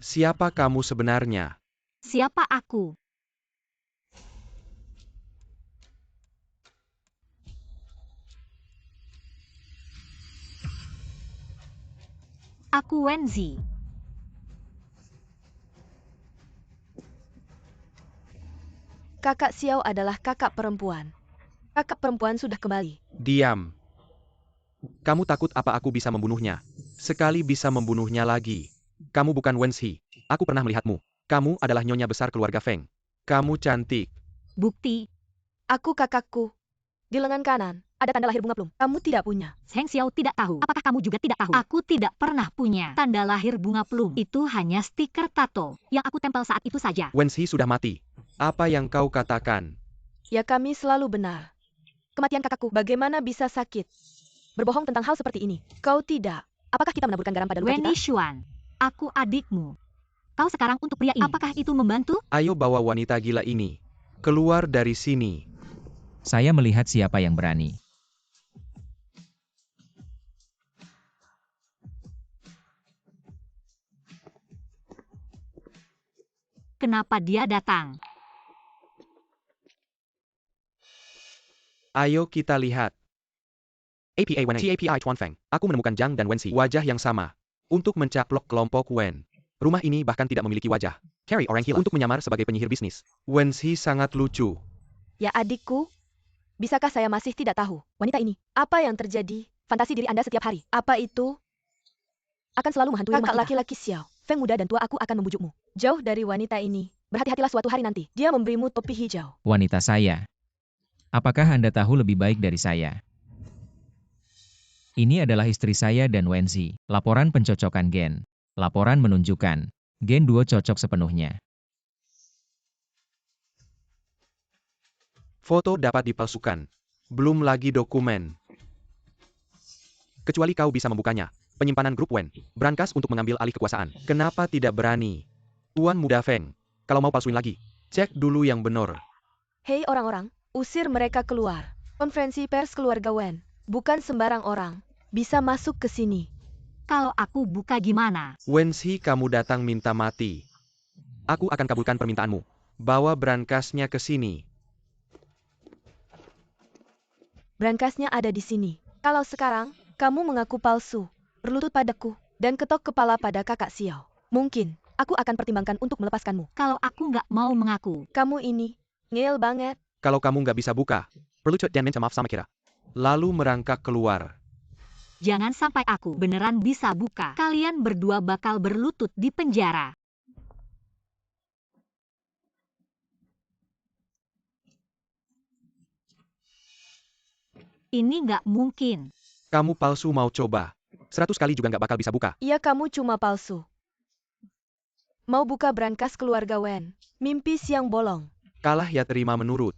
Siapa kamu sebenarnya? Siapa aku? Aku Wen Zi. Kakak Xiao adalah kakak perempuan. Kakak perempuan sudah kembali. Diam. Kamu takut apa aku bisa membunuhnya? Sekali bisa membunuhnya lagi. Kamu bukan Wen Zi. Aku pernah melihatmu. Kamu adalah nyonya besar keluarga Feng. Kamu cantik. Bukti. Aku kakakku. Di lengan kanan, ada tanda lahir bunga plum. Kamu tidak punya. Zheng Xiao tidak tahu. Apakah kamu juga tidak tahu? Aku tidak pernah punya tanda lahir bunga plum. Itu hanya stiker tato yang aku tempel saat itu saja. Wen Zi sudah mati. Apa yang kau katakan? Ya kami selalu benar. Kematian kakakku bagaimana bisa sakit? Berbohong tentang hal seperti ini. Kau tidak. Apakah kita menaburkan garam pada luka Wen kita? Yishuan. Aku adikmu. Kau sekarang untuk pria ini. Apakah itu membantu? Ayo bawa wanita gila ini keluar dari sini. Saya melihat siapa yang berani. Kenapa dia datang? Ayo kita lihat. APA Wen TAPI Tuan Feng. Aku menemukan Zhang dan Wen Xi wajah yang sama. Untuk mencaplok kelompok Wen. Rumah ini bahkan tidak memiliki wajah. Carry orang gila untuk menyamar sebagai penyihir bisnis. Wen Xi sangat lucu. Ya adikku. Bisakah saya masih tidak tahu? Wanita ini. Apa yang terjadi? Fantasi diri Anda setiap hari. Apa itu? Akan selalu menghantui rumah kita. Laki-laki Xiao. Feng muda dan tua, aku akan membujukmu. Jauh dari wanita ini. Berhati-hatilah suatu hari nanti. Dia memberimu topi hijau. Wanita saya. Apakah Anda tahu lebih baik dari saya? Ini adalah istri saya dan Wen Zi. Laporan pencocokan gen. Laporan menunjukkan gen duo cocok sepenuhnya. Foto dapat dipalsukan. Belum lagi dokumen. Kecuali kau bisa membukanya. Penyimpanan grup Wen. Brankas untuk mengambil alih kekuasaan. Kenapa tidak berani? Tuan muda Feng. Kalau mau palsuin lagi, cek dulu yang benar. Hei orang-orang. Usir mereka keluar. Konferensi pers keluarga Wen. Bukan sembarang orang bisa masuk ke sini. Kalau aku buka gimana? Wen Xi, kamu datang minta mati. Aku akan kabulkan permintaanmu. Bawa brankasnya ke sini. Brankasnya ada di sini. Kalau sekarang, kamu mengaku palsu, berlutut padaku, dan ketok kepala pada kakak Xiao. Mungkin, aku akan pertimbangkan untuk melepaskanmu. Kalau aku nggak mau mengaku. Kamu ini, ngeyel banget. Kalau kamu nggak bisa buka, berlutut dan minta maaf sama kira. Lalu merangkak keluar. Jangan sampai aku beneran bisa buka. Kalian berdua bakal berlutut di penjara. Ini nggak mungkin. Kamu palsu mau coba. 100 kali juga nggak bakal bisa buka. Iya, kamu cuma palsu. Mau buka brankas keluarga Wen. Mimpi siang bolong. Kalah ya terima menurut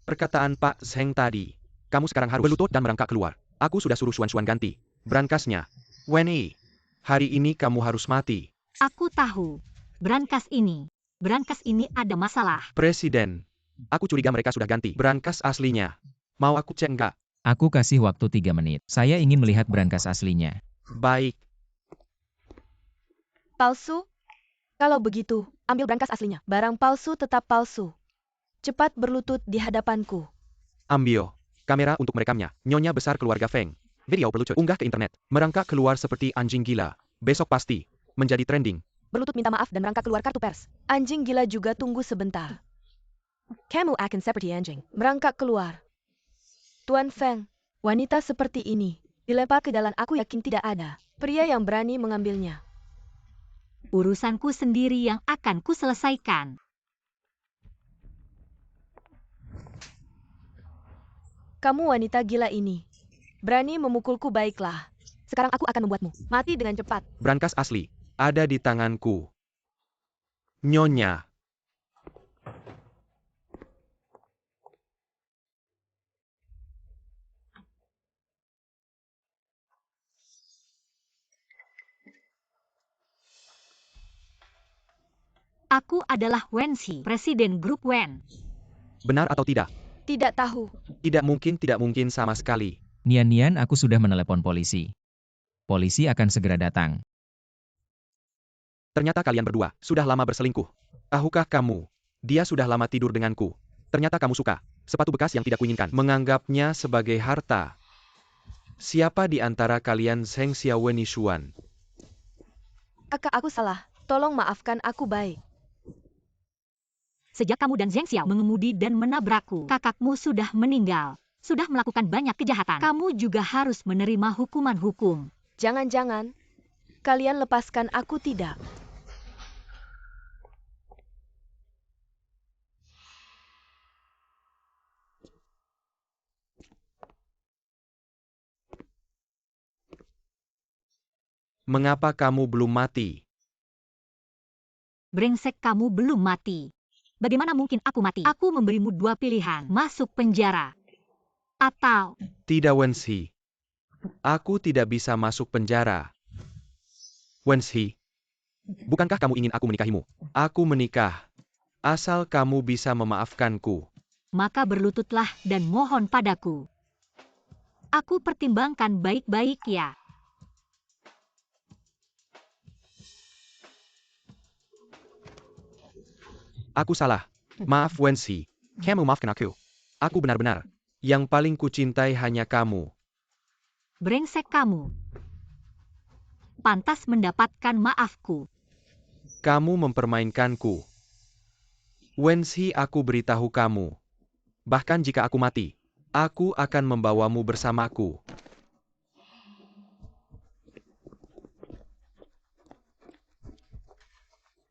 perkataan Pak Zheng tadi. Kamu sekarang harus berlutut dan merangkak keluar. Aku sudah suruh Xuan ganti brankasnya. Wen Yi, hari ini kamu harus mati. Aku tahu. Brankas ini ada masalah. Presiden, aku curiga mereka sudah ganti brankas aslinya. Mau aku cek nggak? Aku kasih waktu 3 menit. Saya ingin melihat brankas aslinya. Baik. Palsu? Kalau begitu, ambil brankas aslinya. Barang palsu tetap palsu. Cepat berlutut di hadapanku. Ambil kamera untuk merekamnya. Nyonya besar keluarga Feng. Video berlucut. Unggah ke internet. Merangkak keluar seperti anjing gila. Besok pasti menjadi trending. Berlutut minta maaf dan merangkak keluar kartu pers. Anjing gila juga tunggu sebentar. Kamu akan seperti anjing. Merangkak keluar. Tuan Feng, wanita seperti ini dilempar ke jalan, aku yakin tidak ada pria yang berani mengambilnya. Urusanku sendiri yang akan kuselesaikan. Kamu wanita gila ini Berani memukulku baiklah. Sekarang aku akan membuatmu mati dengan cepat. Brankas asli ada di tanganku. Nyonya. Aku adalah Wensi, Presiden Grup Wen. Benar atau tidak? Tidak tahu. Tidak mungkin sama sekali. Nian-Nian, aku sudah menelepon polisi. Polisi akan segera datang. Ternyata kalian berdua sudah lama berselingkuh. Tahukah kamu, dia sudah lama tidur denganku. Ternyata kamu suka sepatu bekas yang tidak kuinginkan. Menganggapnya sebagai harta. Siapa di antara kalian Zheng Xiaowen Shuan? Kakak, aku salah. Tolong maafkan aku baik. Sejak kamu dan Zheng Xiao mengemudi dan menabrakku, kakakmu sudah meninggal. Sudah melakukan banyak kejahatan. Kamu juga harus menerima hukuman hukum. Jangan-jangan kalian lepaskan aku tidak. Mengapa kamu belum mati? Brengsek, kamu belum mati. Bagaimana mungkin aku mati? Aku memberimu dua pilihan, masuk penjara. Atau... Tidak, Wensi. Aku tidak bisa masuk penjara. Wensi, bukankah kamu ingin aku menikahimu? Aku menikah. Asal kamu bisa memaafkanku. Maka berlututlah dan mohon padaku. Aku pertimbangkan baik-baik ya. Aku salah. Maaf, Wensi. Kamu maafkan aku. Aku benar-benar. Yang paling kucintai hanya kamu. Brengsek kamu. Pantas mendapatkan maafku. Kamu mempermainkanku. Wensi, aku beritahu kamu. Bahkan jika aku mati, aku akan membawamu bersamaku.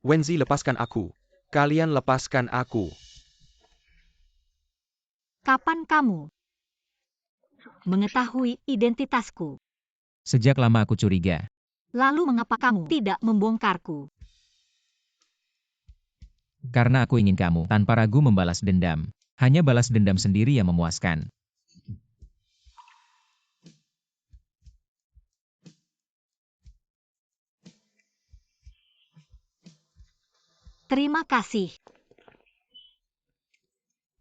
Wensi, lepaskan aku. Kalian lepaskan aku. Kapan kamu mengetahui identitasku? Sejak lama aku curiga. Lalu mengapa kamu tidak membongkarku? Karena aku ingin kamu tanpa ragu membalas dendam. Hanya balas dendam sendiri yang memuaskan. Terima kasih.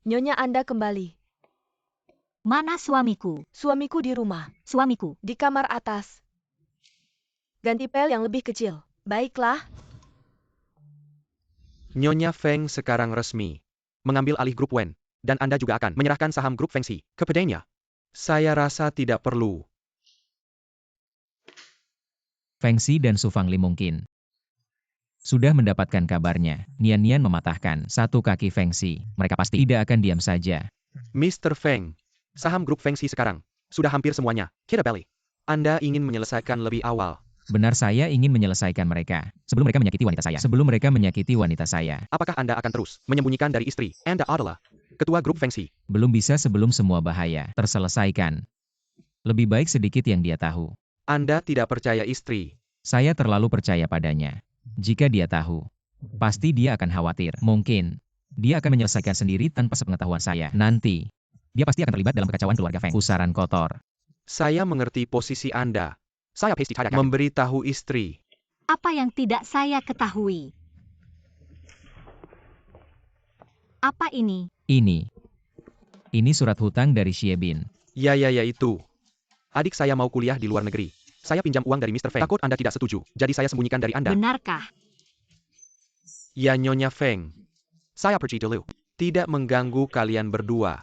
Nyonya, Anda kembali. Mana suamiku? Suamiku di rumah. Suamiku. Di kamar atas. Ganti pel yang lebih kecil. Baiklah. Nyonya Feng sekarang resmi mengambil alih grup Wen. Dan Anda juga akan menyerahkan saham grup Fengxi kepadanya. Saya rasa tidak perlu. Fengxi dan Su Fangli mungkin sudah mendapatkan kabarnya. Nian-Nian mematahkan satu kaki Fengxi. Mereka pasti tidak akan diam saja. Mr. Feng, saham grup Fengxi sekarang sudah hampir semuanya kita beli. Anda ingin menyelesaikan lebih awal. Benar, saya ingin menyelesaikan mereka. Sebelum mereka menyakiti wanita saya. Sebelum mereka menyakiti wanita saya. Apakah Anda akan terus menyembunyikan dari istri Anda adalah ketua grup Fengxi? Belum bisa sebelum semua bahaya terselesaikan. Lebih baik sedikit yang dia tahu. Anda tidak percaya istri. Saya terlalu percaya padanya. Jika dia tahu, pasti dia akan khawatir. Mungkin, dia akan menyelesaikan sendiri tanpa sepengetahuan saya. Nanti, dia pasti akan terlibat dalam kekacauan keluarga Feng. Pusaran kotor. Saya mengerti posisi Anda. Saya pasti tidak akan memberitahu istri. Apa yang tidak saya ketahui? Apa ini? Ini surat hutang dari Xie Bin. Ya itu. Adik saya mau kuliah di luar negeri. Saya pinjam uang dari Mr. Feng. Takut Anda tidak setuju, jadi saya sembunyikan dari Anda. Benarkah? Ya, Nyonya Feng. Saya pergi dulu. Tidak mengganggu kalian berdua.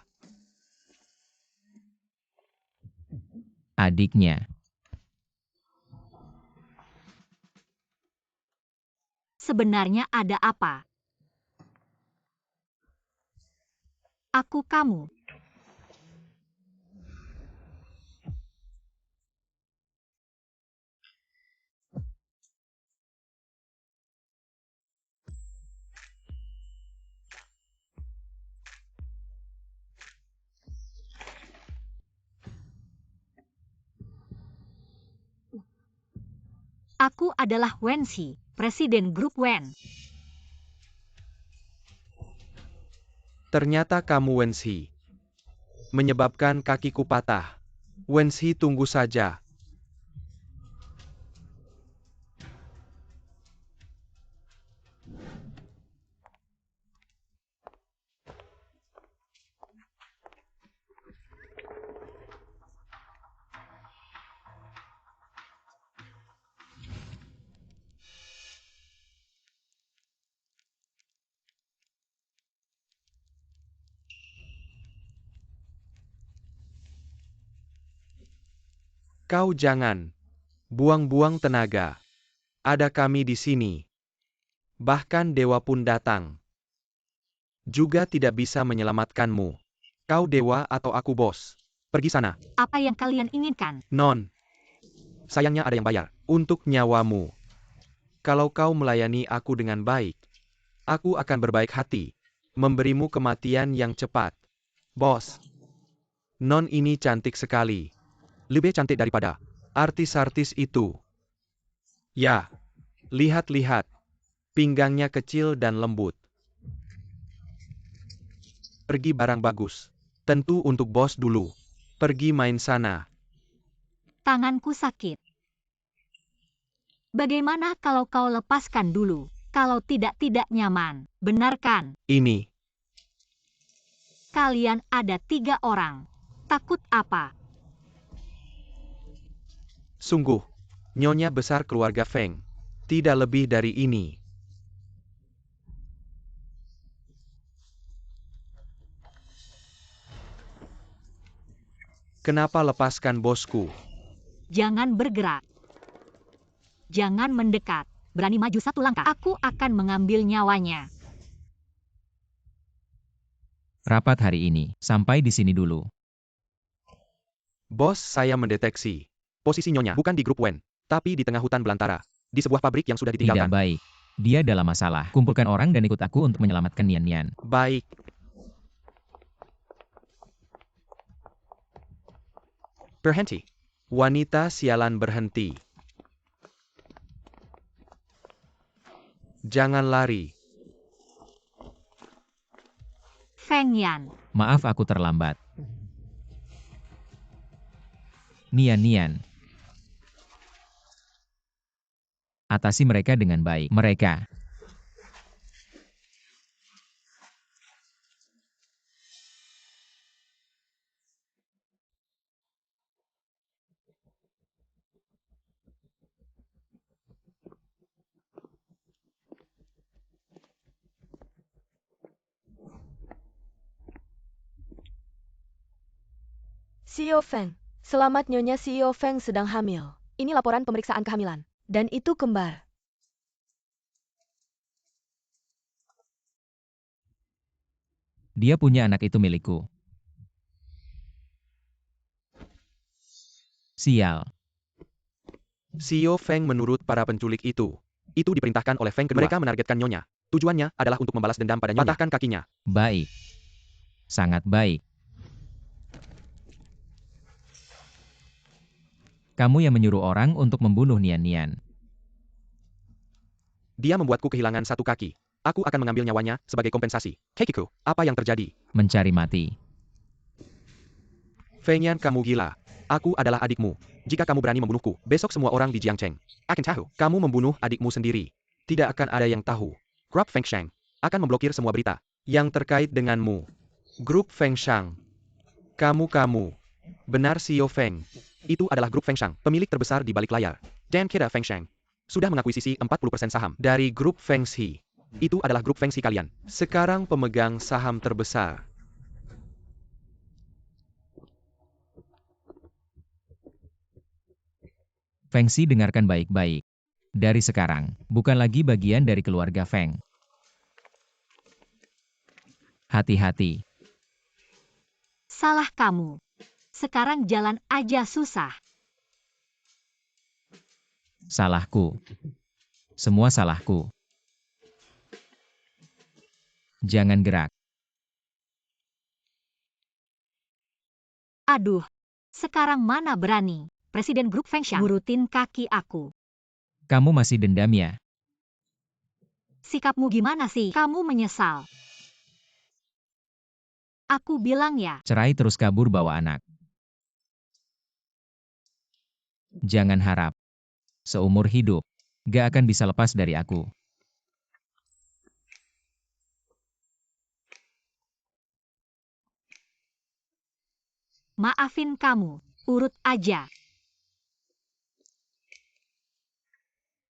Adiknya. Sebenarnya ada apa? Aku kamu. Aku adalah Wenxi, Presiden Grup Wen. Ternyata kamu Wenxi. Menyebabkan kakiku patah. Wenxi, tunggu saja. Kau jangan buang-buang tenaga. Ada kami di sini. Bahkan dewa pun datang. Juga tidak bisa menyelamatkanmu. Kau dewa atau aku bos? Pergi sana. Apa yang kalian inginkan? Non. Sayangnya ada yang bayar. Untuk nyawamu. Kalau kau melayani aku dengan baik, aku akan berbaik hati. Memberimu kematian yang cepat. Bos. Non ini cantik sekali. Lebih cantik daripada artis-artis itu. Ya. Lihat-lihat. Pinggangnya kecil dan lembut. Pergi barang bagus. Tentu untuk bos dulu. Pergi main sana. Tanganku sakit. Bagaimana kalau kau lepaskan dulu? Kalau tidak nyaman. Benar kan? Ini. Kalian ada 3 orang. Takut apa? Sungguh. Nyonya besar keluarga Feng. Tidak lebih dari ini. Kenapa lepaskan bosku? Jangan bergerak. Jangan mendekat. Berani maju 1 langkah. Aku akan mengambil nyawanya. Rapat hari ini, sampai di sini dulu. Bos, saya mendeteksi. Posisi Nyonya bukan di grup Wen, tapi di tengah hutan belantara. Di sebuah pabrik yang sudah Tidak ditinggalkan. baik. Dia dalam masalah. Kumpulkan orang dan ikut aku untuk menyelamatkan Nian Nian. Baik. Berhenti. Wanita sialan berhenti. Jangan lari. Feng Yan. Maaf aku terlambat. Nian Nian. Atasi mereka dengan baik. Mereka. CEO Feng. Selamat Nyonya, CEO Feng sedang hamil. Ini laporan pemeriksaan kehamilan. Dan itu kembar. Dia punya anak itu milikku. Sial. CEO Feng menurut para penculik itu. Itu diperintahkan oleh Feng kedua. Mereka menargetkan Nyonya. Tujuannya adalah untuk membalas dendam pada Nyonya. Patahkan kakinya. Baik. Sangat baik. Kamu yang menyuruh orang untuk membunuh Nian Nian. Dia membuatku kehilangan 1 kaki. Aku akan mengambil nyawanya sebagai kompensasi. Heikiku, apa yang terjadi? Mencari mati. Feng Yan, kamu gila. Aku adalah adikmu. Jika kamu berani membunuhku, besok semua orang di Jiangcheng akan tahu kamu membunuh adikmu sendiri. Tidak akan ada yang tahu. Grup Feng Shang akan memblokir semua berita yang terkait denganmu. Grup Feng Shang. Kamu. Benar CEO Feng. Itu adalah grup Feng Shang, pemilik terbesar di balik layar. Dan kita Feng Shang sudah mengakuisisi 40% saham dari grup Feng Xi. Itu adalah grup Feng Xi kalian. Sekarang pemegang saham terbesar. Feng Xi, dengarkan baik-baik. Dari sekarang, bukan lagi bagian dari keluarga Feng. Hati-hati. Salah kamu. Sekarang jalan aja susah. Salahku. Semua salahku. Jangan gerak. Aduh. Sekarang mana berani. Presiden Grup Feng Shang ngurutin kaki aku. Kamu masih dendam ya? Sikapmu gimana sih? Kamu menyesal. Aku bilang ya, Cerai terus kabur bawa anak. Jangan harap. Seumur hidup, gak akan bisa lepas dari aku. maafin kamu. Urut aja.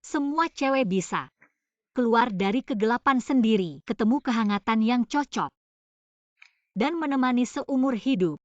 Semua cewek bisa keluar dari kegelapan sendiri, ketemu kehangatan yang cocok, dan menemani seumur hidup.